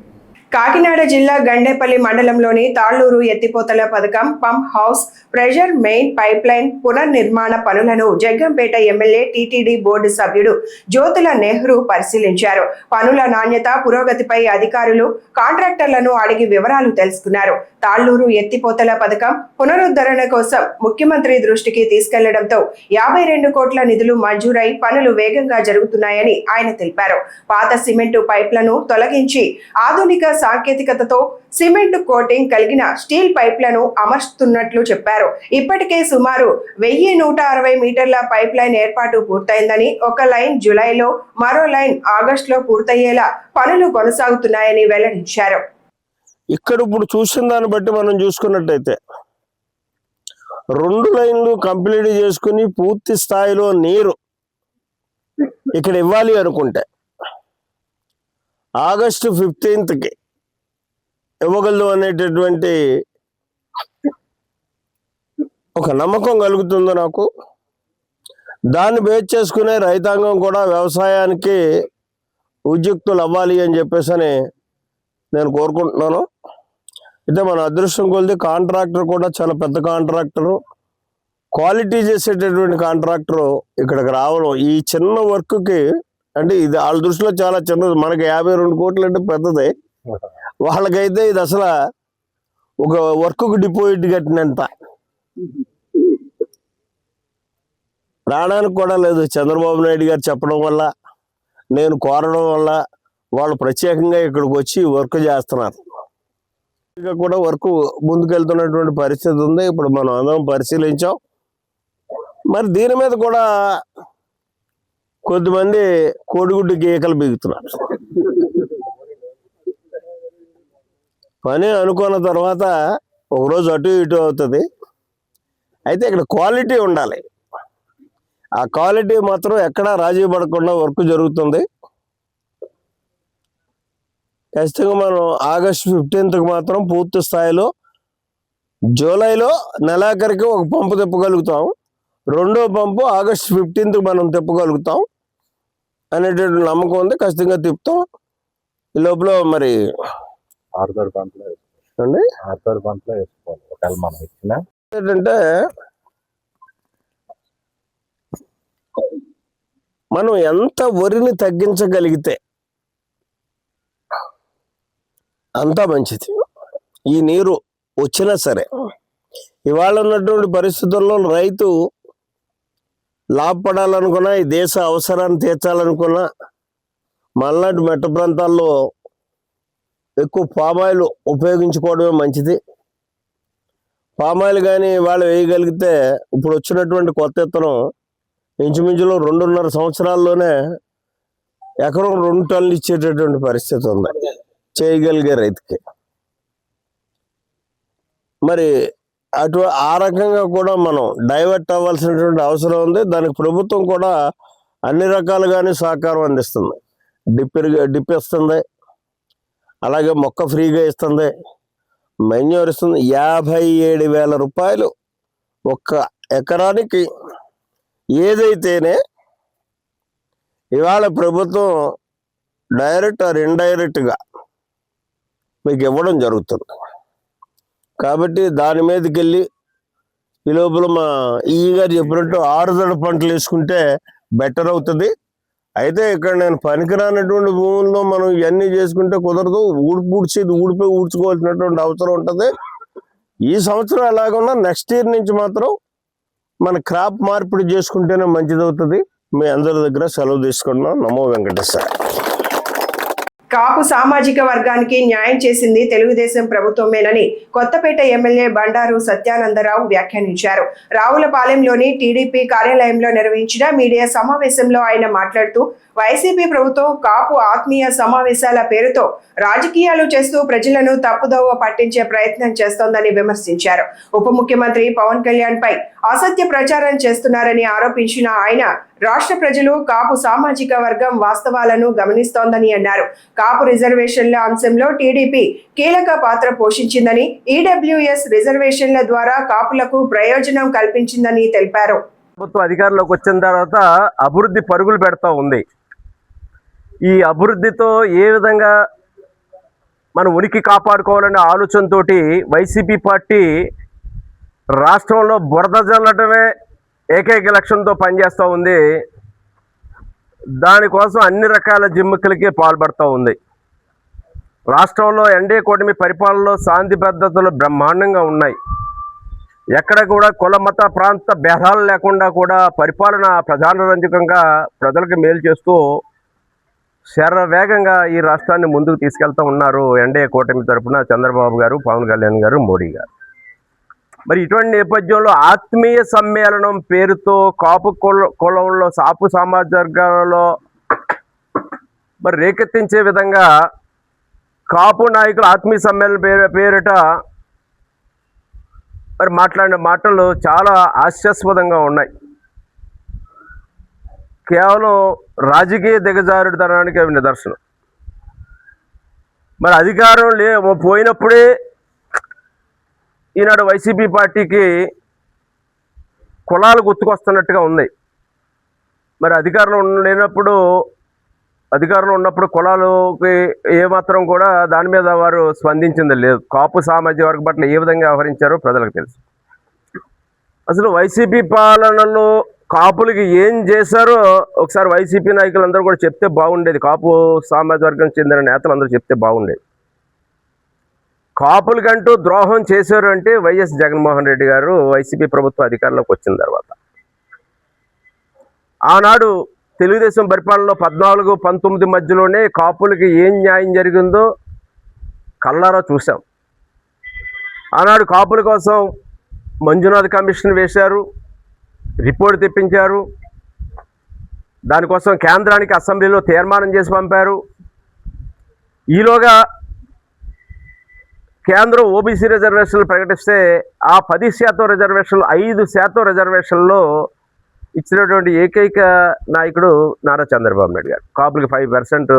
కాకినాడ జిల్లా గండేపల్లి మండలంలోని తాళ్లూరు ఎత్తిపోతల పథకం pump house, pressure main pipe line పునర్నిర్మాణ పనులను జగ్గంపేట ఎమ్మెల్యే టీటీడీ బోర్డు సభ్యుడు జ్యోతుల నెహ్రూ పరిశీలించారు. పనుల నాణ్యత, పురోగతిపై అధికారులు, కాంట్రాక్టర్లను అడిగి వివరాలు తెలుసుకున్నారు. తాళ్లూరు ఎత్తిపోతల పథకం పునరుద్ధరణ కోసం ముఖ్యమంత్రి దృష్టికి తీసుకెళ్లడంతో 52 కోట్ల నిధులు మంజూరై పనులు వేగంగా జరుగుతున్నాయని ఆయన తెలిపారు. పాత సిమెంటు పైప్లను తొలగించి ఆధునిక సాంకేతికతతో సిమెంట్ కోటింగ్ కలిగిన స్టీల్ పైప్లను అమర్చుతున్నట్లు చెప్పారు. ఇప్పటికే సుమారు 1160 మీటర్ల పైప్ లైన్ ఏర్పాటు పూర్తయిందని, ఒక లైన్ జూలైలో, మరో లైన్ ఆగస్టులో పూర్తయ్యేలా పనులు కొనసాగుతున్నాయని వెల్లడించారు. ఇక్కడ ఇప్పుడు చూసిన దాన్ని బట్టి మనం చూసుకున్నట్టయితే 2 లైన్లు కంప్లీట్ చేసుకుని పూర్తి స్థాయిలో నీరు ఇక్కడ ఇవ్వాలి అనుకుంటే ఆగస్టు 15కి ఇవ్వగలదు అనేటటువంటి ఒక నమ్మకం కలుగుతుందో నాకు. దాన్ని బేస్ చేసుకునే రైతాంగం కూడా వ్యవసాయానికి ఉద్యుక్తులు అవ్వాలి అని చెప్పేసి నేను కోరుకుంటున్నాను. అయితే మన అదృష్టం కొలిది కాంట్రాక్టర్ కూడా చాలా పెద్ద కాంట్రాక్టరు, క్వాలిటీ చేసేటటువంటి కాంట్రాక్టరు ఇక్కడికి రావడం ఈ చిన్న వర్క్కి, అంటే ఇది వాళ్ళ దృష్టిలో చాలా చిన్నది. మనకి 52 కోట్లు అంటే పెద్దది, వాళ్ళకైతే ఇది అసలు ఒక వర్క్కు డిపాజిట్ కట్టినంత. రావడానికి కూడా లేదు. చంద్రబాబు నాయుడు గారు చెప్పడం వల్ల, నేను కోరడం వల్ల వాళ్ళు ప్రత్యేకంగా ఇక్కడికి వచ్చి వర్క్ చేస్తున్నారు. ఇంకా కూడా వర్క్ ముందుకెళ్తున్నటువంటి పరిస్థితి ఉంది. ఇప్పుడు మనం అందరం పరిశీలించాం. మరి దీని మీద కూడా కొద్దిమంది కోడిగుడ్డు గీకలు బిగుతున్నారు. పని అనుకున్న తర్వాత ఒకరోజు అటు ఇటు అవుతుంది. అయితే ఇక్కడ క్వాలిటీ ఉండాలి. ఆ క్వాలిటీ మాత్రం ఎక్కడా రాజీ పడకుండా వర్క్ జరుగుతుంది. ఖచ్చితంగా మనం ఆగస్టు 15కి మాత్రం పూర్తి స్థాయిలో, జూలైలో నెలాఖరికి ఒక పంపు తిప్పగలుగుతాం, 2వ పంపు ఆగస్టు 15కి మనం తిప్పగలుగుతాం అనేటువంటి నమ్మకం ఉంది. ఖచ్చితంగా తిప్పుతాం. ఈ లోపల మరి ఏంటంటే మనం ఎంత వరిని తగ్గించగలిగితే అంతా మంచిది. ఈ నీరు వచ్చినా సరే, ఇవాళ ఉన్నటువంటి పరిస్థితుల్లో రైతు లాభపడాలనుకున్నా, ఈ దేశ అవసరాన్ని తీర్చాలనుకున్నా, మల్నాడు మెట్ట ప్రాంతాల్లో ఎక్కువ పామాయిల్ ఉపయోగించుకోవడమే మంచిది. పామాయిల్ కానీ ఇవాళ వేయగలిగితే ఇప్పుడు వచ్చినటువంటి కొత్త విత్తనం ఇంచుమించులో 2.5 సంవత్సరాల్లోనే ఎకరం 2 టన్నులు ఇచ్చేటటువంటి పరిస్థితి ఉంది చేయగలిగే రైతుకి. మరి ఆ రకంగా కూడా మనం డైవర్ట్ అవ్వాల్సినటువంటి అవసరం ఉంది. దానికి ప్రభుత్వం కూడా అన్ని రకాలుగానే సహకారం అందిస్తుంది. డిప్ ఇస్తుంది, అలాగే మొక్క ఫ్రీగా ఇస్తుంది, మెన్యూర్ ఇస్తుంది. 57,000 రూపాయలు ఒక్క ఎకరానికి ఏదైతేనే ఇవాళ ప్రభుత్వం డైరెక్ట్ ఆర్ ఇండైరెక్ట్గా మీకు ఇవ్వడం జరుగుతుంది. కాబట్టి దాని మీదకి వెళ్ళి ఈ లోపల మా ఈ గారు చెప్పినట్టు ఆరుదడ పంటలు వేసుకుంటే బెటర్ అవుతుంది. అయితే ఇక్కడ నేను పనికిరానటువంటి భూముల్లో మనం ఇవన్నీ చేసుకుంటే కుదరదు. ఊడిపోయి ఊడ్చుకోవాల్సినటువంటి అవసరం ఉంటుంది. ఈ సంవత్సరం ఎలాగున్నా నెక్స్ట్ ఇయర్ నుంచి మాత్రం మన క్రాప్ మార్పిడి చేసుకుంటేనే మంచిదవుతుంది. మీ అందరి దగ్గర సెలవు తీసుకుంటున్నాం. నమో వెంకటేశ్వర. కాపు సామాజిక వర్గానికి న్యాయం చేసింది తెలుగుదేశం ప్రభుత్వమేనని కొత్తపేట ఎమ్మెల్యే బండారు సత్యానందరావు వ్యాఖ్యానించారు. రావులపాలెంలోని టీడీపీ కార్యాలయంలో నిర్వహించిన మీడియా సమావేశంలో ఆయన మాట్లాడుతూ, వైసీపీ ప్రభుత్వం కాపు ఆత్మీయ సమావేశాల పేరుతో రాజకీయాలు చేస్తూ ప్రజలను తప్పుదోవ పట్టించే ప్రయత్నం చేస్తోందని విమర్శించారు. ఉప ముఖ్యమంత్రి పవన్ కళ్యాణ్ పై అసత్య ప్రచారం చేస్తున్నారని ఆరోపించిన ఆయన, రాష్ట్ర ప్రజలు కాపు సామాజిక వర్గం వాస్తవాలను గమనిస్తోందని అన్నారు. కాపు రిజర్వేషన్ల అంశంలో టీడీపీ కీలక పాత్ర పోషించిందని, ఈడబ్ల్యూఎస్ రిజర్వేషన్ల ద్వారా కాపులకు ప్రయోజనం కల్పించిందని తెలిపారు. ప్రభుత్వం అధికారంలోకి వచ్చిన తర్వాత అభివృద్ధి పరుగులు పెడతా ఉంది. ఈ అభివృద్ధితో ఏ విధంగా మన ఉనికి కాపాడుకోవాలనే ఆలోచనతో వైసీపీ పార్టీ రాష్ట్రంలో బురద జల్లటమే ఏకైక లక్ష్యంతో పనిచేస్తూ ఉంది. దానికోసం అన్ని రకాల జిమ్మికలకి పాల్పడుతూ ఉంది. రాష్ట్రంలో ఎన్డీఏ కూటమి పరిపాలనలో శాంతి భద్రతలు బ్రహ్మాండంగా ఉన్నాయి. ఎక్కడ కూడా కుల మత ప్రాంత భేదాలు లేకుండా కూడా పరిపాలన ప్రజారంజకంగా ప్రజలకు మేలు చేస్తూ శరవేగంగా ఈ రాష్ట్రాన్ని ముందుకు తీసుకెళ్తూ ఉన్నారు ఎన్డీఏ కూటమి తరఫున చంద్రబాబు గారు, పవన్ కళ్యాణ్ గారు, మోడీ గారు. మరి ఇటువంటి నేపథ్యంలో ఆత్మీయ సమ్మేళనం పేరుతో కాపు కులంలో సాపు సామాజిక వర్గాలలో మరి రేకెత్తించే విధంగా కాపు నాయకులు ఆత్మీయ సమ్మేళనం పేరిట మరి మాట్లాడిన మాటలు చాలా హాస్యాస్పదంగా ఉన్నాయి. కేవలం రాజకీయ దిగజారుడుతనానికి అవి నిదర్శనం. మరి అధికారం పోయినప్పుడే ఈనాడు వైసీపీ పార్టీకి కులాలు గుర్తుకొస్తున్నట్టుగా ఉంది. మరి అధికారంలో ఉన్నప్పుడు కులాలకి ఏమాత్రం కూడా దాని మీద వారు స్పందించింది లేదు. కాపు సామాజిక వర్గం పట్ల ఏ విధంగా వ్యవహరించారో ప్రజలకు తెలుసు. అసలు వైసీపీ పాలనలో కాపులకి ఏం చేశారో ఒకసారి వైసీపీ నాయకులందరూ కూడా చెప్తే బాగుండేది. కాపు సామాజిక వర్గం చెందిన నేతలందరూ చెప్తే బాగుండేది. కాపులకంటూ ద్రోహం చేశారు అంటే వైఎస్ జగన్మోహన్ రెడ్డి గారు వైసీపీ ప్రభుత్వం అధికారంలోకి వచ్చిన తర్వాత. ఆనాడు తెలుగుదేశం పరిపాలనలో 14-19 మధ్యలోనే కాపులకి ఏం న్యాయం జరిగిందో కళ్ళారా చూసాం. ఆనాడు కాపుల కోసం మంజునాథ్ కమిషన్ వేశారు, రిపోర్ట్ తెప్పించారు. దానికోసం కేంద్రానికి అసెంబ్లీలో తీర్మానం చేసి పంపారు. ఈలోగా కేంద్రం ఓబీసీ రిజర్వేషన్లు ప్రకటిస్తే ఆ 10% రిజర్వేషన్లు 5% రిజర్వేషన్లో ఇచ్చినటువంటి ఏకైక నాయకుడు నారా చంద్రబాబు నాయుడు గారు. కాపులకి 5%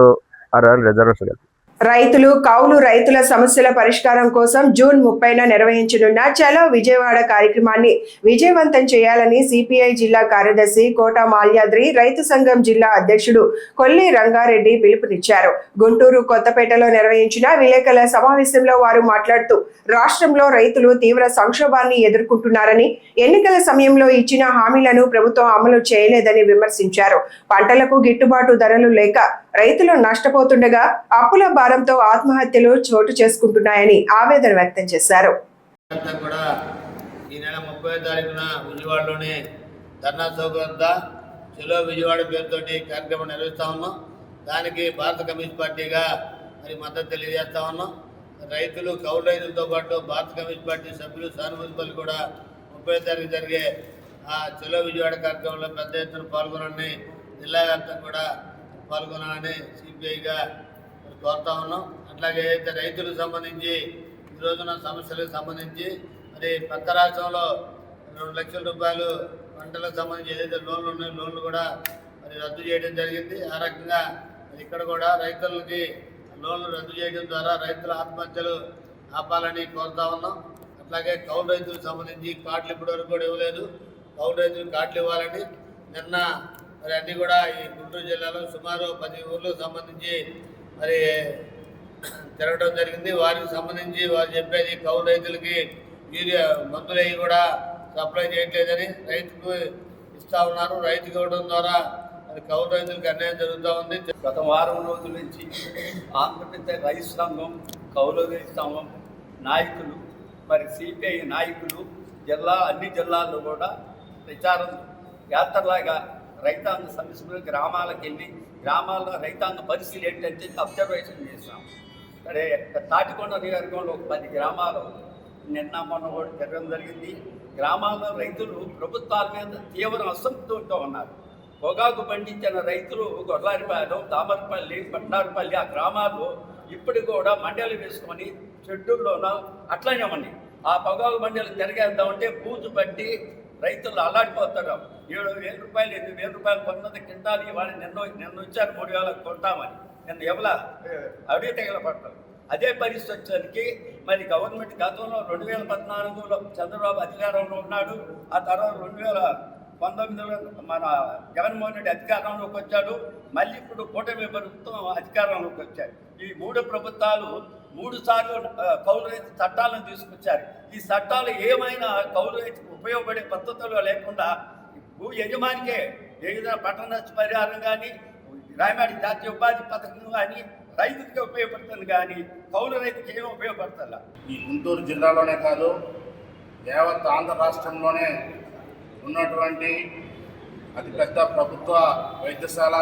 రిజర్వేషన్. రైతులు, కౌలు రైతుల సమస్యల పరిష్కారం కోసం జూన్ 30న నిర్వహించనున్న చలో విజయవాడ కార్యక్రమాన్ని విజయవంతం చేయాలని సిపిఐ జిల్లా కార్యదర్శి కోట మాల్యాద్రి రైతు సంఘం జిల్లా అధ్యక్షుడు కొల్లి రంగారెడ్డి పిలుపునిచ్చారు. గుంటూరు, కొత్తపేటలో నిర్వహించిన విలేకరుల సమావేశంలో వారు మాట్లాడుతూ రాష్ట్రంలో రైతులు తీవ్ర సంక్షోభాన్ని ఎదుర్కొంటున్నారని, ఎన్నికల సమయంలో ఇచ్చిన హామీలను ప్రభుత్వం అమలు చేయలేదని విమర్శించారు. పంటలకు గిట్టుబాటు ధరలు లేక రైతులు నష్టపోతుండగా అప్పుల భారంతో ఆత్మహత్యలు చోటు చేసుకుంటున్నాయని ఆవేదన వ్యక్తం చేశారు. కూడా ఈ నెల 30వ తారీఖున విజయవాడలోని ధర్నా చౌక్ వద్ద చలో విజయవాడ పేరుతోటి కార్యక్రమం నిర్వహిస్తా ఉన్నాం. దానికి భారత కమ్యూనిస్ట్ పార్టీగా మరి మద్దతు తెలియజేస్తా ఉన్నాం. రైతులు, కౌలు రైతులతో పాటు భారత కమ్యూనిస్ట్ పార్టీ సభ్యులు, సానుభూతి కూడా 30వ తారీఖు జరిగే ఆ చలో విజయవాడ కార్యక్రమంలో పెద్ద ఎత్తున పాల్గొనాలని, జిల్లా వ్యాప్తంగా కూడా పాల్గొనాలని సిపిఐగా కోరుతా ఉన్నాం. అట్లాగే అయితే రైతులకు సంబంధించి ఈ రోజున సమస్యలకు సంబంధించి మరి పక్క రాష్ట్రంలో 2 లక్షల రూపాయలు పంటలకు సంబంధించి ఏదైతే లోన్లు ఉన్నాయో లోన్లు కూడా మరి రద్దు చేయడం జరిగింది. ఆ రకంగా ఇక్కడ కూడా రైతులకి లోన్లు రద్దు చేయడం ద్వారా రైతుల ఆత్మహత్యలు ఆపాలని కోరుతా ఉన్నాం. అట్లాగే కౌలు రైతులకు సంబంధించి కార్డులు ఇప్పటివరకు కూడా ఇవ్వలేదు. కౌలు రైతులకు కార్డులు ఇవ్వాలని నిన్న మరి అన్నీ కూడా ఈ గుంటూరు జిల్లాలో సుమారు 10 ఊర్లకు సంబంధించి మరి తిరగడం జరిగింది. వారికి సంబంధించి వారు చెప్పేది కౌలు రైతులకి యూరియా మందులు అవి కూడా సప్లై చేయట్లేదని, రైతుకు ఇస్తూ ఉన్నారు. రైతుకి ఇవ్వడం ద్వారా మరి కౌలు రైతులకు అన్యాయం జరుగుతూ ఉంది. గత వారం రోజుల నుంచి ఆంధ్రప్రదేశ్ రైతు సంఘం, కౌలు రైతు సంఘం నాయకులు, మరి సిపిఐ నాయకులు అన్ని జిల్లాల్లో కూడా ప్రచారం యాత్రలాగా రైతాంగ సమస్యలు గ్రామాలకు వెళ్ళి గ్రామాల్లో రైతాంగ పరిస్థితులు ఏంటంటే అబ్జర్వేషన్ చేసాం. సరే, తాటికొండ నియోజకవర్గంలో 10 గ్రామాలు నిన్న మొన్న కూడా జరగడం జరిగింది. గ్రామాల్లో రైతులు ప్రభుత్వాల మీద తీవ్ర అసంతృప్తితో ఉన్నారు. పొగాకు పండించిన రైతులు గొర్లారిపాలెం, దామరపల్లి, పట్నారపల్లి ఆ గ్రామాల్లో ఇప్పటికి కూడా మండలి వేసుకొని షెడ్యూల్లోనూ అట్లనే ఉన్నాయి. ఆ పొగాకు మండలి తిరగేద్దామంటే బూజు పట్టి రైతులు అల్లాడిపోతారు. 7,000 రూపాయలు 8,000 రూపాయలు కొన్నది కింటాలు ఇవాళ నిన్న వచ్చారు 3,000 కొంటామని. నిన్న ఎవలా అడిగి తెగల పడతారు. అదే పరిస్థితి వచ్చేసరికి మరి గవర్నమెంట్ గతంలో 2014లో చంద్రబాబు అధికారంలో ఉన్నాడు. ఆ తర్వాత 2019లో మన జగన్మోహన్ రెడ్డి అధికారంలోకి వచ్చాడు. మళ్ళీ ఇప్పుడు కూటమి ప్రభుత్వం అధికారంలోకి వచ్చారు. ఈ 3 ప్రభుత్వాలు 3 సార్లు కౌలు రైతు చట్టాలను తీసుకొచ్చారు. ఈ చట్టాలు ఏమైనా కౌలు రైతుకు ఉపయోగపడే పద్ధతులు లేకుండా భూ యజమానికే ఏదైనా పట్టణ నష్ట పరిహారం కానీ, గ్రామీణ జాతీయ ఉపాధి పథకం కానీ రైతుకి ఉపయోగపడుతుంది కానీ కౌలు రైతుకి ఏమీ ఉపయోగపడుతుందా? ఈ గుంటూరు జిల్లాలోనే కాదు, యావత్ ఆంధ్ర రాష్ట్రంలోనే ఉన్నటువంటి అతిపెద్ద ప్రభుత్వ వైద్యశాల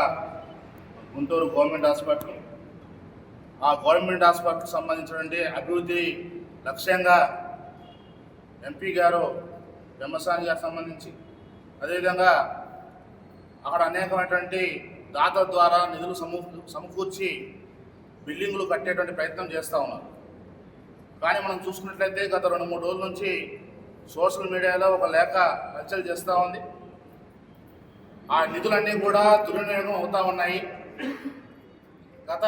గుంటూరు గవర్నమెంట్ హాస్పిటల్. ఆ గవర్నమెంట్ హాస్పిటల్కి సంబంధించినటువంటి అభివృద్ధి లక్ష్యంగా ఎంపీ గారు పెమ్మసాని గారికి సంబంధించి, అదేవిధంగా అక్కడ అనేకమైనటువంటి దాతల ద్వారా నిధులు సమకూర్చి బిల్డింగులు కట్టేటువంటి ప్రయత్నం చేస్తూ ఉన్నారు. కానీ మనం చూసుకున్నట్లయితే గత 2-3 రోజుల నుంచి సోషల్ మీడియాలో ఒక లేఖ హల్చల్ చేస్తూ ఉంది. ఆ నిధులన్నీ కూడా దుర్వినియోగం అవుతూ ఉన్నాయి. గత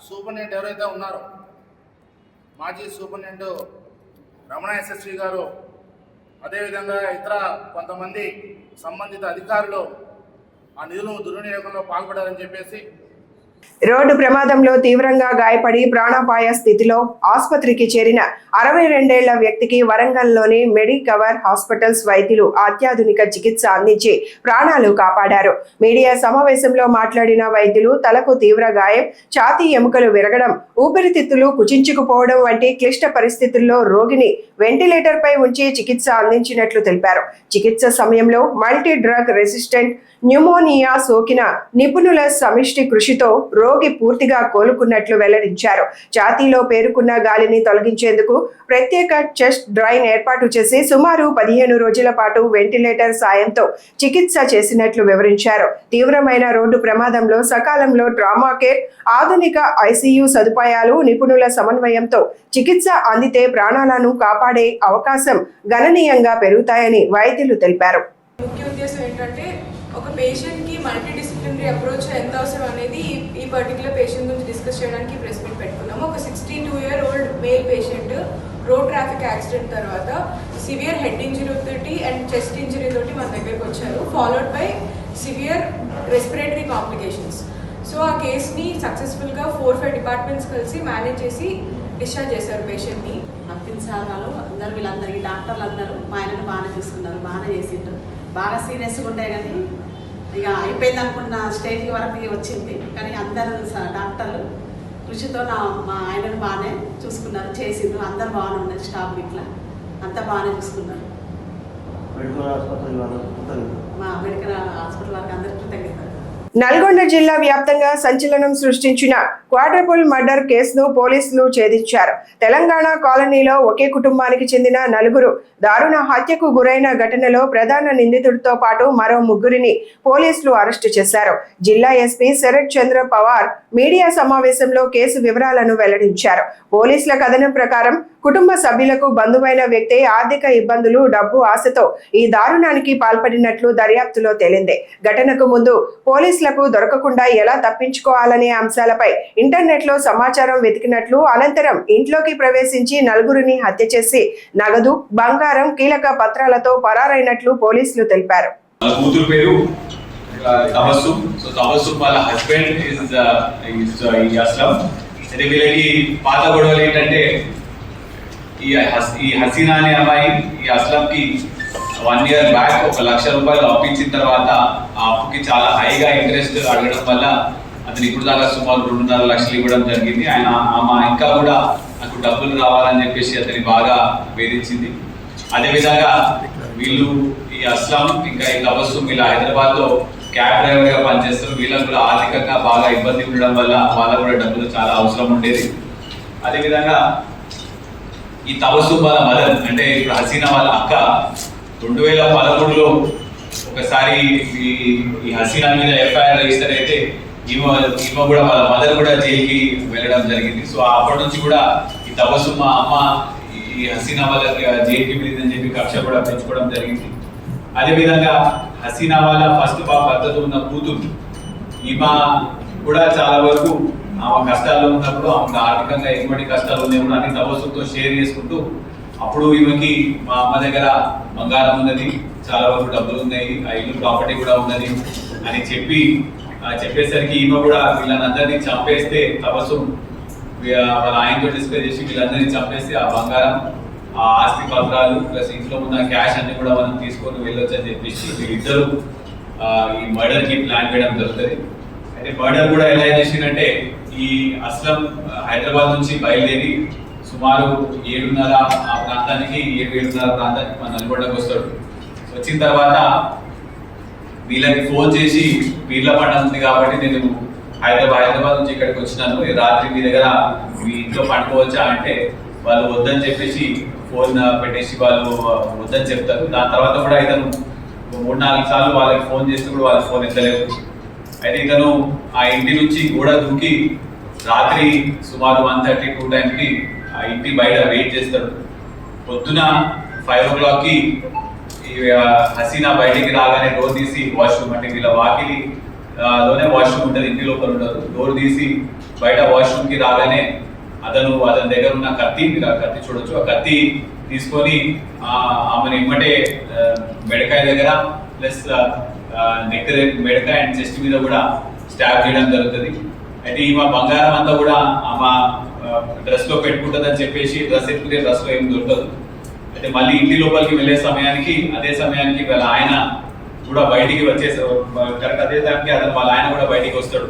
సూపరింటెండెంట్ ఎవరైతే ఉన్నారో మాజీ సూపరింటెండెంట్ రమణ ఎస్ఎస్వి గారు, అదేవిధంగా ఇతర కొంతమంది సంబంధిత అధికారులు ఆ నిధులను దుర్వినియోగంలో పాల్పడారని చెప్పేసి రోడ్డు ప్రమాదంలో తీవ్రంగా గాయపడి ప్రాణాపాయ స్థితిలో ఆసుపత్రికి చేరిన 62 ఏళ్ల వ్యక్తికి వరంగల్లోని మెడికవర్ హాస్పిటల్స్ వైద్యులు అత్యాధునిక చికిత్స అందించి ప్రాణాలు కాపాడారు. మీడియా సమావేశంలో మాట్లాడిన వైద్యులు తలకు తీవ్ర గాయం, ఛాతీ ఎముకలు విరగడం, ఊపిరితిత్తులు కుచించుకుపోవడం వంటి క్లిష్ట పరిస్థితుల్లో రోగిని వెంటిలేటర్ పై ఉంచి చికిత్స అందించినట్లు తెలిపారు. చికిత్స సమయంలో మల్టీ డ్రగ్ రెసిస్టెంట్ న్యూమోనియా సోకిన నిపుణుల సమిష్టి కృషితో రోగి పూర్తిగా కోలుకున్నట్లు వెల్లడించారు. ఛాతీలో పేరుకున్న గాలిని తొలగించేందుకు ప్రత్యేక చెస్ట్ డ్రైన్ ఏర్పాటు చేసి సుమారు 15 రోజుల పాటు వెంటిలేటర్ సాయంతో చికిత్స చేసినట్లు వివరించారు. తీవ్రమైన రోడ్డు ప్రమాదంలో సకాలంలో ట్రామా కేర్, ఆధునిక ఐసీయూ సదుపాయాలు, నిపుణుల సమన్వయంతో చికిత్స అందితే ప్రాణాలను కాపాడే అవకాశం గణనీయంగా పెరుగుతాయని వైద్యులు తెలిపారు. ముఖ్య ఉద్దేశం ఏంటంటే ఒక పేషెంట్కి మల్టీ డిసిప్లినరీ అప్రోచ్ ఎంత అవసరం అనేది ఈ పర్టికులర్ పేషెంట్ గురించి డిస్కస్ చేయడానికి ప్రెస్ మీట్ పెట్టుకున్నాము. ఒక 62-year-old male patient road traffic accident తర్వాత సివియర్ హెడ్ ఇంజరీ తోటి అండ్ చెస్ట్ ఇంజరీ తోటి మన దగ్గరకు వచ్చారు, followed by severe respiratory complications. So ఆ కేసుని సక్సెస్ఫుల్గా 4-5 డిపార్ట్మెంట్స్ కలిసి మేనేజ్ చేసి డిశ్చార్జ్ చేశారు పేషెంట్ని. అత్యంత సాగాలు అందరూ వీళ్ళందరికీ డాక్టర్లు అందరూ మా ఆయనను బాగానే చూసుకున్నారు, బాగానే చేసిండ్రు. బాగా సీరియస్గా ఉంటాయి కానీ ఇక అయిపోయింది అనుకున్న స్టేజ్ వరకు వచ్చింది. కానీ అందరూ డాక్టర్లు కృషితో మా ఆయనను బాగానే చూసుకున్నారు, చేసిండ్రు. అందరు బాగానే ఉన్నారు, స్టాఫ్ ఇట్లా అంతా బాగానే చూసుకున్నారు. మా మెడికల్ హాస్పిటల్ వారికి అందరికీ కృతజ్ఞతలు. నల్గొండ జిల్లా వ్యాప్తంగా సంచలనం సృష్టించిన క్వాడ్రపుల్ మర్డర్ కేసును పోలీసులు ఛేదించారు. తెలంగాణ కాలనీలో ఒకే కుటుంబానికి చెందిన 4 దారుణ హత్యకు గురైన ఘటనలో ప్రధాన నిందితుడితో పాటు మరో 3 పోలీసులు అరెస్టు చేశారు. జిల్లా ఎస్పీ శరత్ చంద్ర పవార్ మీడియా సమావేశంలో కేసు వివరాలను వెల్లడించారు. పోలీసుల కథనం ప్రకారం కుటుంబ సభ్యులకు బంధువైన వ్యక్తి ఆర్థిక ఇబ్బందులు, డబ్బు ఆశతో ఈ దారుణానికి పాల్పడినట్లు దర్యాప్తులో తేలింది. ఘటనకు ముందు పోలీసులకు దొరకకుండా ఎలా తప్పించుకోవాలనే అంశాలపై ఇంటర్నెట్ లో సమాచారం వెతికినట్లు, అనంతరం ఇంట్లోకి ప్రవేశించి 4 హత్య చేసి నగదు, బంగారం, కీలక పత్రాలతో పరారైనట్లు పోలీసులు తెలిపారు. కూతురు పేరు తబస్సుం. సో తబస్సుం వాళ్ళ హస్బెండ్ ఇస్ అస్లం. అయితే వీళ్ళకి పాత గొడవలు ఏంటంటే ఈ హసీనా అనే అమ్మాయి ఈ అస్లంకి 1 year బ్యాక్ 1 లక్ష రూపాయలు అప్పించిన తర్వాత ఆ అప్పుకి చాలా హైగా ఇంట్రెస్ట్ అడగడం వల్ల అతను ఇప్పుడు దాకా సుమారు 2.5 లక్షలు ఇవ్వడం జరిగింది. ఆమె ఇంకా కూడా నాకు డబ్బులు రావాలని చెప్పేసి అతని బాగా వేధించింది. అదేవిధంగా వీళ్ళు ఈ అస్లాం ఇంకా ఈ తబస్సుం వీళ్ళ హైదరాబాద్లో క్యాబ్ డ్రైవర్గా పనిచేస్తారు. వీళ్ళకు కూడా ఆర్థికంగా బాగా ఇబ్బంది ఉండడం వల్ల వాళ్ళకు కూడా డబ్బులు చాలా అవసరం ఉండేది. అదేవిధంగా ఈ తబస్సుం వాళ్ళ మదర్ అంటే ఇప్పుడు హసీనా వాళ్ళ అక్క 2013లో ఒకసారి ఈ హసీనా మీద ఎఫ్ఐఆర్ రిజిస్టర్ అయితే ఈమె కూడా వాళ్ళ మదర్ కూడా జైలుకి వెళ్ళడం జరిగింది. సో అప్పటి నుంచి కూడా ఈ తబస్సుం మా అమ్మ ఈ హసీనా వాళ్ళకి జైలుకి వెళ్ళిందని చెప్పి కక్ష కూడా పెంచుకోవడం జరిగింది. అదేవిధంగా హసీనా వాళ్ళ ఫస్ట్ భర్తతో ఉన్న కూతురు ఈమె కూడా చాలా వరకు ఆమె కష్టాల్లో ఉన్నప్పుడు ఆమెకు ఆర్థికంగా ఎటువంటి కష్టాలు ఉన్నాయి కూడా అన్ని తబస్సుతో షేర్ చేసుకుంటూ అప్పుడు ఈమెకి మా అమ్మ దగ్గర బంగారం ఉన్నది, చాలా వరకు డబ్బులు ఉన్నాయి, ఆ ఇల్లు ప్రాపర్టీ కూడా ఉన్నది అని చెప్పేసరికి ఈమె కూడా వీళ్ళందరినీ చంపేస్తే తబస్సుం వాళ్ళ ఆయనతో డిస్కస్ చేసి వీళ్ళందరినీ చంపేస్తే ఆ బంగారం, ఆ ఆస్తి పత్రాలు ప్లస్ ఇంట్లో ఉన్న క్యాష్ అన్ని కూడా మనం తీసుకొని వెళ్ళొచ్చు అని చెప్పేసి వీళ్ళిద్దరూ ఈ మర్డర్ కి ప్లాన్ చేయడం జరుగుతుంది. అయితే మర్డర్ కూడా ఎలా చేసిందంటే ఈ అస్లం హైదరాబాద్ నుంచి బయలుదేరి సుమారు 7:30 ఆ ప్రాంతానికి 7:30 ప్రాంతానికి మన నల్గొండకు వస్తాడు. వచ్చిన తర్వాత వీళ్ళకి ఫోన్ చేసి పీర్ల పండుగ ఉంది కాబట్టి నేను హైదరాబాద్ నుంచి ఇక్కడికి వచ్చినాను, ఈ రాత్రి మీ దగ్గర మీ ఇంట్లో పండుకోవచ్చా అంటే వాళ్ళు వద్దని చెప్పేసి ఫోన్ పెట్టేసి వాళ్ళు వద్దని చెప్తారు. దాని తర్వాత కూడా ఇతను 3-4 సార్లు వాళ్ళకి ఫోన్ చేస్తే కూడా వాళ్ళ ఫోన్ ఎత్తలేదు. అయితే ఇతను ఆ ఇంటి నుంచి గోడ దూకి రాత్రి సుమారు 1:30-2 టైంకి ఆ ఇంటి బయట వెయిట్ చేస్తాడు. పొద్దున 5 o'clockకి ఈ హసీనా బయటికి రాగానే డోర్ తీసి వాష్రూమ్, అంటే వీళ్ళ వాకిలి లోనే వాష్రూమ్ ఉంటుంది, ఇంటి లోపల ఉండదు. డోర్ తీసి బయట వాష్రూమ్కి రాగానే అతని దగ్గర ఉన్న కత్తి, మీరు ఆ కత్తి చూడొచ్చు, ఆ కత్తి తీసుకొని ఆమెను ఇమ్మటే మెడకాయ దగ్గర ప్లస్ నెక్ మెడకాయ అండ్ చెస్ట్ మీద కూడా స్టాబ్ చేయడం జరుగుతుంది. అయితే ఈమె బంగారం అంతా కూడా ఆమె డ్రెస్ లో పెట్టుకుంటుందని చెప్పేసి డ్రెస్ ఎత్తుకునే డ్రెస్ లో ఏం దొరకదు. అయితే మళ్ళీ ఇంటి లోపలికి వెళ్ళే సమయానికి అదే సమయానికి వాళ్ళ ఆయన కూడా బయటికి వచ్చేసారు. కరెక్ట్ అదే టైంకి వాళ్ళ ఆయన కూడా బయటికి వస్తాడు.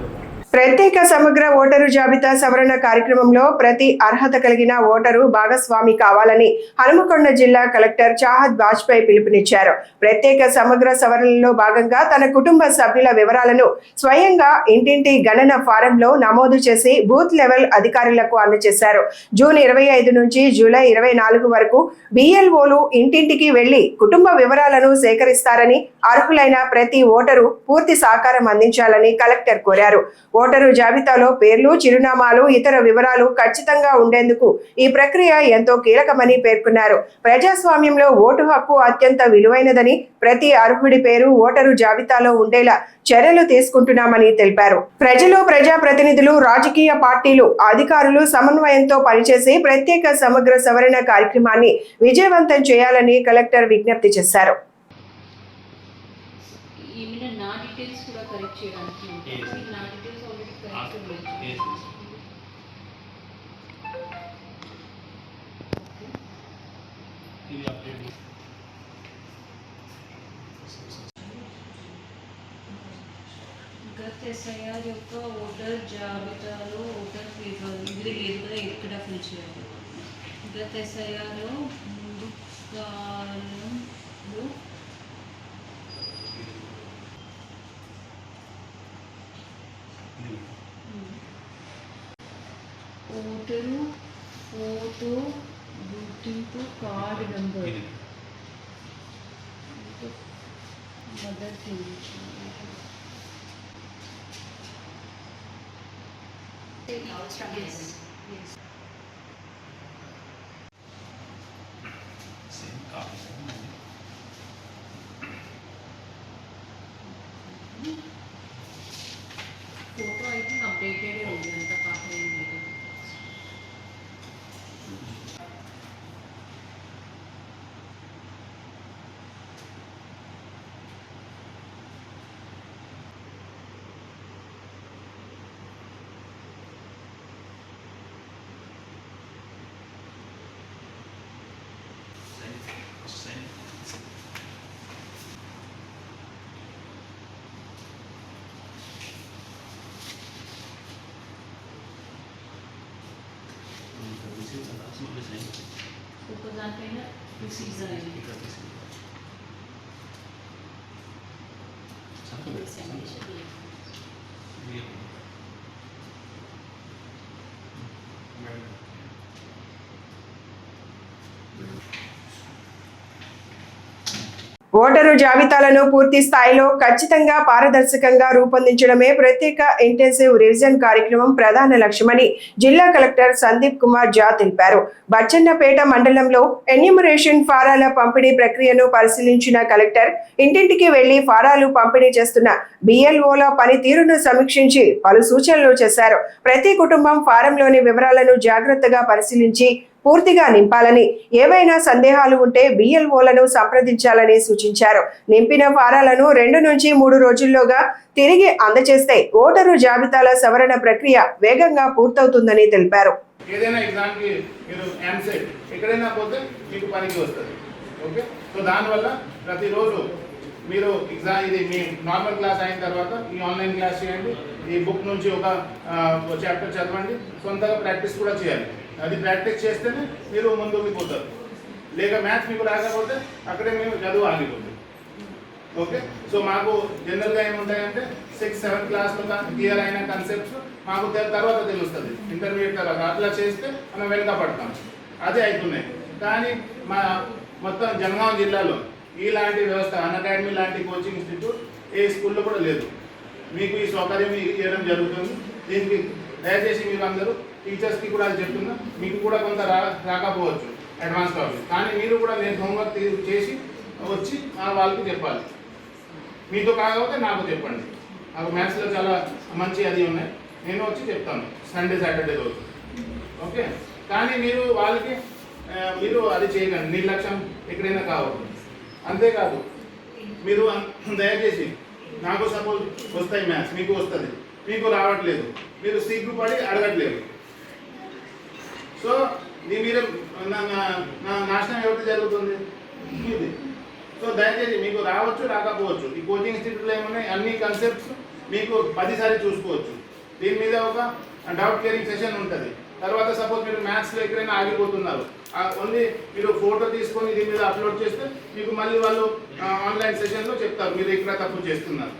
ప్రత్యేక సమగ్ర ఓటరు జాబితా సవరణ కార్యక్రమంలో ప్రతి అర్హత కలిగిన ఓటరు భాగస్వామి కావాలని హనుమకొండ జిల్లా కలెక్టర్ చాహద్ వాజ్పేయి పిలుపునిచ్చారు. ప్రత్యేక సమగ్ర సవరణలో భాగంగా తన కుటుంబ సభ్యుల వివరాలను స్వయంగా ఇంటింటి గణన ఫారంలో నమోదు చేసి బూత్ లెవెల్ అధికారులకు అందజేశారు. జూన్ 25 నుంచి జూలై 24 వరకు BLOలు ఇంటింటికి వెళ్లి కుటుంబ వివరాలను సేకరిస్తారని, అర్హులైన ప్రతి ఓటరు పూర్తి సహకారం అందించాలని కలెక్టర్ కోరారు. ఓటరు జాబితాలో పేర్లు, చిరునామాలు, ఇతర వివరాలు ఖచ్చితంగా ఉండేందుకు ఈ ప్రక్రియ ఎంతో కీలకమని పేర్కొన్నారు. ప్రజాస్వామ్యంలో ఓటు హక్కు అత్యంత విలువైనదని, ప్రతి అర్హుడి పేరు ఓటరు జాబితాలో ఉండేలా చర్యలు తీసుకుంటున్నామని తెలిపారు. ప్రజలు, ప్రజాప్రతినిధులు, రాజకీయ పార్టీలు, అధికారులు సమన్వయంతో పనిచేసి ప్రత్యేక సమగ్ర సవరణ కార్యక్రమాన్ని విజయవంతం చేయాలని కలెక్టర్ విజ్ఞప్తి చేశారు. SIR యొక్క ఓటర్ జాబితాలో ఓటర్ పేరు ఇది లేదు కదా, ఎక్కడ ఫిల్ చేయాలి. గత SIRలో ముందు కాలంలో ఓటరు ఫోటో గుర్తింపు కార్డు నంబర్ మదర్ ఫోటో అయితే అప్డేటెడ్ ఉంది, అంత కాకపోతే దానిపైన ప్రొసీజర్ అయింది. ఓటరు జాబితాలను పూర్తి స్థాయిలో ఖచ్చితంగా పారదర్శకంగా రూపొందించడమే ప్రత్యేక ఇంటెన్సివ్ రివిజన్ కార్యక్రమం ప్రధాన లక్ష్యమని జిల్లా కలెక్టర్ సందీప్ కుమార్ జా తెలిపారు. బచ్చన్నపేట మండలంలో ఎన్యూమరేషన్ ఫారాల పంపిణీ ప్రక్రియను పరిశీలించిన కలెక్టర్ ఇంటింటికి వెళ్లి ఫారాలు పంపిణీ చేస్తున్న BLOల పనితీరును సమీక్షించి పలు సూచనలు చేశారు. ప్రతి కుటుంబం ఫారంలోని వివరాలను జాగ్రత్తగా పరిశీలించి పూర్తిగా నింపాలని, ఏవైనా సందేహాలు ఉంటే BLOలను సంప్రదించాలని సూచించారు. నింపిన ఫారాలను 2 నుంచి 3 రోజుల్లోగా తిరిగి అందజేస్తే ఓటరు జాబితాల సవరణ ప్రక్రియ వేగంగా పూర్తవుతుందని తెలిపారు. ఏదైనా ఎగ్జామ్ కి మీరు ఆన్సర్ ఎక్కడైనా పోతే మీకు పనికి వస్తుంది. ఓకే, సో దానివల్ల ప్రతిరోజు మీరు ఎగ్జామ్ ఇది మీ నార్మల్ క్లాస్ అయిన తర్వాత ఈ ఆన్లైన్ క్లాస్ చేయండి. ఈ బుక్ నుంచి ఒక చాప్టర్ చదవండి, సొంతగా ప్రాక్టీస్ కూడా చేయాలి. అది ప్రాక్టీస్ చేస్తేనే మీరు ముందుకు పోతారు. లేక మ్యాథ్స్ మీకు రాకపోతే అక్కడే మేము చదువు ఆగిపోతుంది. ఓకే. సో మాకు జనరల్గా ఏముంటాయంటే 6-7 క్లాస్లో క్లియర్ అయిన కన్సెప్ట్స్ మాకు తర్వాత తెలుస్తుంది ఇంటర్మీడియట్ తర్వాత. అట్లా చేస్తే మనం వెనుక పడతాం. అదే అవుతున్నాయి. కానీ మా మొత్తం జనగాం జిల్లాలో ఇలాంటి వ్యవస్థ అకాడమీ లాంటి కోచింగ్ ఇన్స్టిట్యూట్ ఏ స్కూల్లో కూడా లేదు. మీకు ఈ సౌకర్యం ఇవ్వడం జరుగుతుంది. దీనికి దయచేసి మీరు అందరూ టీచర్స్కి కూడా అది చెప్తున్నా, మీకు కూడా కొంత రాకపోవచ్చు అడ్వాన్స్ టాపిక్, కానీ మీరు కూడా నేను హోంవర్క్ చేసి వచ్చి వాళ్ళకి చెప్పాలి. మీతో కాకపోతే నాకు చెప్పండి. నాకు మ్యాథ్స్లో చాలా మంచి అది ఉన్నాయి, నేను వచ్చి చెప్తాను సండే సాటర్డే రోజు. ఓకే. కానీ మీరు వాళ్ళకి మీరు అది చేయకండి, నిర్లక్ష్యం ఎక్కడైనా కావద్దు. అంతేకాదు మీరు దయచేసి నాకు సపోజ్ వస్తాయి మ్యాథ్స్, మీకు వస్తుంది, మీకు రావట్లేదు, మీరు సిగ్గుపడి అడగట్లేదు. సో మీరు నాశనం ఎవరికి జరుగుతుంది ఇది. సో దయచేసి మీకు రావచ్చు రాకపోవచ్చు. ఈ కోచింగ్ ఇన్స్టిట్యూట్లో ఏమన్నా అన్ని కన్సెప్ట్స్ మీకు 10 సార్లు చూసుకోవచ్చు. దీని మీద ఒక డౌట్ క్లియరింగ్ సెషన్ ఉంటుంది. తర్వాత సపోజ్ మీరు మ్యాథ్స్లో ఎక్కడైనా ఆగిపోతున్నారు, ఓన్లీ మీరు ఫోటో తీసుకొని దీని మీద అప్లోడ్ చేస్తే మీకు మళ్ళీ వాళ్ళు ఆన్లైన్ సెషన్లో చెప్తారు మీరు ఇక్కడ తప్పు చేస్తున్నారు.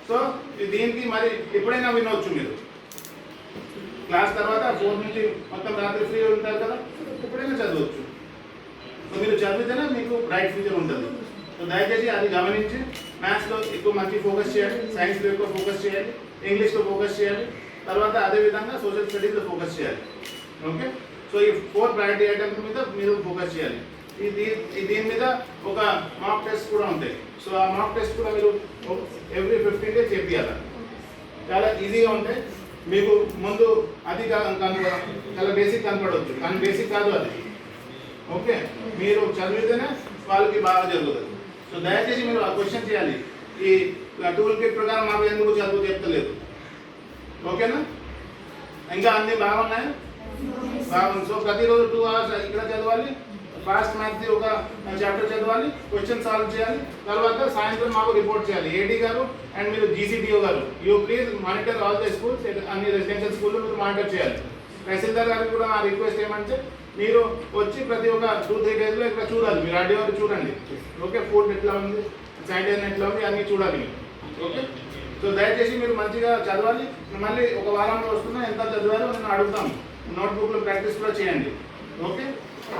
సో దీనికి మరి ఎప్పుడైనా వినవచ్చు. మీరు క్లాస్ తర్వాత 4 నుంచి మొత్తం రాత్రి ఫ్రీ ఉంటారు కదా, ఎప్పుడైనా చదవచ్చు. సో మీరు చదివితేనే మీకు బ్రైట్ ఫ్యూచర్ ఉంటుంది. సో దయచేసి అది గమనించి మ్యాథ్స్లో ఎక్కువ మంచి ఫోకస్ చేయాలి, సైన్స్లో ఎక్కువ ఫోకస్ చేయాలి, ఇంగ్లీష్లో ఫోకస్ చేయాలి, తర్వాత అదేవిధంగా సోషల్ స్టడీస్లో ఫోకస్ చేయాలి. ఓకే. సో ఈ 4 ప్రయారిటీ ఐటమ్స్ మీద మీరు ఫోకస్ చేయాలి. దీని మీద ఒక మాక్ టెస్ట్ కూడా ఉంటాయి. సో ఆ మాక్ టెస్ట్ కూడా మీరు ఎవ్రీ 15 days చేయాలి. చాలా ఈజీగా ఉంటాయి. మీకు ముందు అది చాలా బేసిక్ కనపడవచ్చు, కానీ బేసిక్ కాదు అది. ఓకే. మీరు చదివితేనే వాళ్ళకి బాగా జరుగుతుంది. సో దయచేసి మీరు ఆ క్వశ్చన్ చేయాలి. ఈ టూల్ కిట్ ప్రకారం మాకు ఎందుకు చదువు చెప్తలేదు. ఓకేనా? ఇంకా అన్నీ బాగున్నాయి, బాగుంది. సో ప్రతిరోజు 2 hours ఇక్కడ చదవాలి, ఫాస్ట్ మ్యాథ్స్ ఒక చాప్టర్ చదవాలి, క్వశ్చన్ సాల్వ్ చేయాలి. తర్వాత సాయంత్రం మాకు రిపోర్ట్ చేయాలి. ఏడీ గారు అండ్ మీరు GCDO గారు, you please monitor all the schools, అన్ని రెసిడెన్షియల్ స్కూల్లో మీరు మానిటర్ చేయాలి. తహసీల్దార్ గారికి కూడా నా రిక్వెస్ట్ ఏమంటే మీరు వచ్చి ప్రతి ఒక్క 2-3 daysలో ఇక్కడ చూడాలి. మీరు ఆర్డీ గారు చూడండి. ఓకే. ఫుడ్ ఎట్లా ఉంది, శానిటైజర్ ఎట్లా ఉంది, అన్నీ చూడాలి మీరు. ఓకే. సో దయచేసి మీరు మంచిగా చదవాలి. మళ్ళీ ఒక వారంలో వస్తున్నా ఎంత చదివారో నేను అడుగుతాను. నోట్బుక్లో ప్రాక్టీస్ కూడా చేయండి. ఓకే.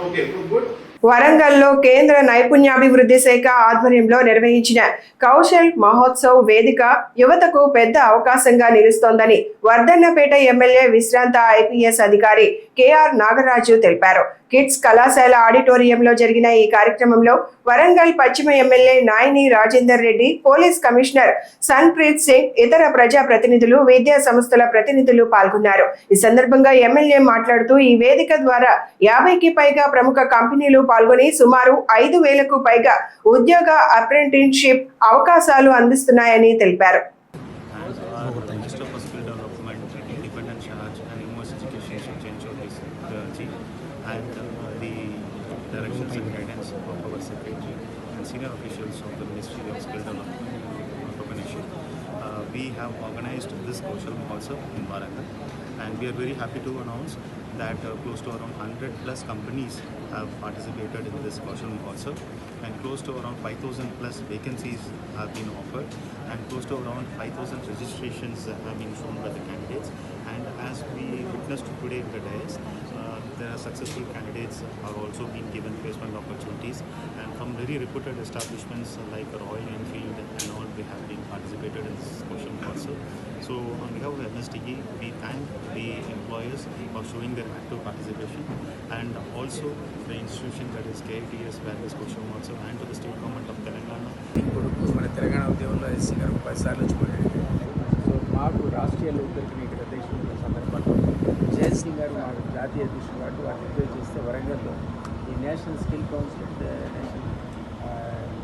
Okay, good. వరంగల్లో కేంద్ర నైపుణ్యాభివృద్ధి శాఖ ఆధ్వర్యంలో నిర్వహించిన కౌశల్ మహోత్సవ్ వేదిక యువతకు పెద్ద అవకాశంగా నిలుస్తోందని వర్ధన్నపేట ఎమ్మెల్యే విశ్రాంత IPS అధికారి KR నాగరాజు తెలిపారు. కిడ్స్ కళాశాల ఆడిటోరియంలో జరిగిన ఈ కార్యక్రమంలో వరంగల్ పశ్చిమ MLA Nayani Rajender Reddy, police commissioner Sanpreet Singh, ఇతర ప్రజా ప్రతినిధులు, విద్యా సంస్థల ప్రతినిధులు పాల్గొన్నారు. ఈ సందర్భంగా ఎమ్మెల్యే మాట్లాడుతూ ఈ వేదిక ద్వారా 50కి పైగా ప్రముఖ కంపెనీలు పాల్గొని సుమారు 5,000కు పైగా ఉద్యోగ అప్రెంటిస్షిప్ అవకాశాలు అందిస్తున్నాయని తెలిపారు. Directions and guidance of our secretary and senior officials of the Ministry of Skill Development and Entrepreneurship. We have organized this Kaushal Mahotsav in Warangal, and we are very happy to announce that close to around 100 plus companies have participated in this Kaushal Mahotsav, and close to around 5,000 plus vacancies have been offered, and close to around 5,000 registrations have been shown by the candidates. And as we witnessed today in the dais, there are successful candidates are also being given placement opportunities, and from very reputed establishments like Royal Enfield and all, we have been participated in this Kaushal Mahotsav. So on behalf of MSDE, we thank the employers for showing their active participation, and also the institution that is KITS where this Kaushal Mahotsav, and to the state government of Telangana. మన తెలంగాణ ఉద్యమంలో SC గారు 10 సార్లు వచ్చిపోయాడు. So మాకు రాష్ట్రీయ లోక్దళిత ఇక్కడ అధ్యక్షుడు సందర్భంలో జయన్ సింగ్ గారు మాకు జాతీయ అధ్యక్షుడు కాబట్టి వాటిని రిక్వెస్ట్ చేస్తే వరంగల్లో ఈ నేషనల్ స్కిల్ కౌన్సిల్, నేషనల్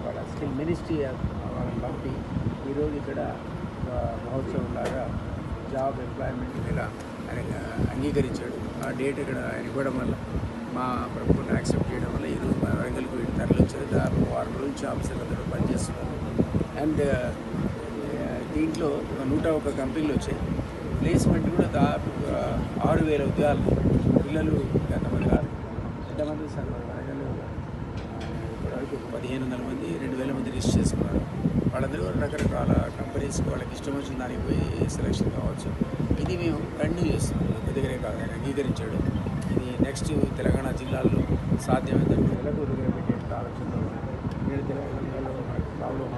వాళ్ళ స్కిల్ మినిస్ట్రీ వాళ్ళని పంపి ఈరోజు ఇక్కడ మహోత్సవం లాగా జాబ్ ఎంప్లాయ్మెంట్ మీద ఆయన అంగీకరించాడు. ఆ డేట్ ఇక్కడ ఆయన ఇవ్వడం వల్ల మా ప్రభుత్వం యాక్సెప్ట్ చేయడం వల్ల ఈరోజు మా వరంగల్కి వీళ్ళు తరలించారు. దాదాపు 6 రోజుల నుంచి ఆఫీసర్లు అందరూ పనిచేస్తున్నారు. అండ్ దీంట్లో 101 కంపెనీలు వచ్చాయి. ప్లేస్మెంట్ కూడా దాదాపు 6,000 ఉద్యోగాలు. పిల్లలు ఎంతమంది రాదు, ఎంతమంది సార్ వరంగల్ ఇప్పటివరకు 1,500 మంది, 2,000 మంది లిస్ట్ చేసుకున్నారు. వాళ్ళందరూ రకరకాల కంపెనీస్కి వాళ్ళకి ఇష్టం వచ్చిన దానికి పోయి సెలక్షన్ కావచ్చు. ఇది మేము కంటిన్యూ చేస్తున్నాం. ఒక దగ్గరే కాదు, ఆయన అంగీకరించాడు. ఇది నెక్స్ట్ తెలంగాణ జిల్లాల్లో సాధ్యమైనంత నెలకు దగ్గర పెట్టే ఆలోచనలో నేను తెలంగాణ జిల్లాలో మనకు problem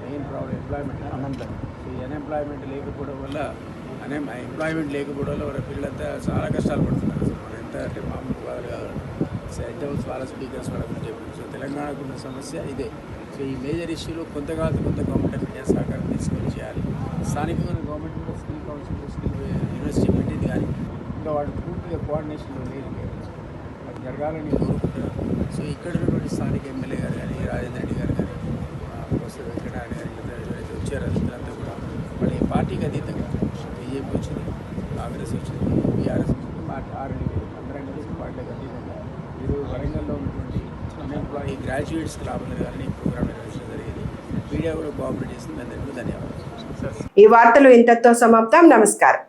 main problem employment, unemployment. ఈ అన్ఎంప్లాయ్మెంట్ లేకపోవడం వల్ల ఎంప్లాయ్మెంట్ లేకపోవడం వల్ల వాళ్ళ పిల్లలంతా చాలా కష్టాలు పడుతున్నారు. మనం ఎంత అంటే మామూలు వాళ్ళు కాదు, ఎగ్జామ్స్ వాళ్ళ స్పీకర్స్ వాళ్ళ గురించి చెప్పారు. సో తెలంగాణకు ఉన్న సమస్య ఇదే. సో ఈ మేజర్ ఇష్యూలో కొంత గవర్నమెంట్ ఆఫ్ ఇండియా సహకారం తీసుకొని చేయాలి. స్థానికంగా గవర్నమెంట్ కూడా స్కిల్ కౌన్సిల్, స్కిల్ యూనివర్సిటీ పెట్టింది, కానీ ఇంకా వాటి పూర్తిగా కోఆర్డినేషన్లో లేదు. అది జరగాలని కోరుకుంటున్నాను. సో ఇక్కడ ఉన్నటువంటి స్థానిక ఎమ్మెల్యే గారు కానీ, రాజేంద్ర రెడ్డి గారు కానీ, ప్రొఫెసర్ వెంకటనారాయణ గారు ఎవరైతే వచ్చారో వీళ్ళంతా కూడా వాళ్ళ పార్టీకి అతీతంగా బీజేపీ వచ్చింది, కాంగ్రెస్ వచ్చింది, బీఆర్ఎస్ వచ్చింది, ఆర్ఎల్డీ అందరం కలిసి పార్టీకి అతీతంగా ఈరోజు వరంగల్లో ఉన్నటువంటి అన్ఎంప్లాయీ గ్రాడ్యుయేట్స్కి లాభం జరగాలని ఈ ప్రోగ్రామ్ నిర్వహించడం జరిగింది. మీడియా కూడా కోఆపరేట్ చేసింది. అందరికీ ధన్యవాదాలు. ఈ వార్తలు ఇంతటితో సమాప్తం. నమస్కారం.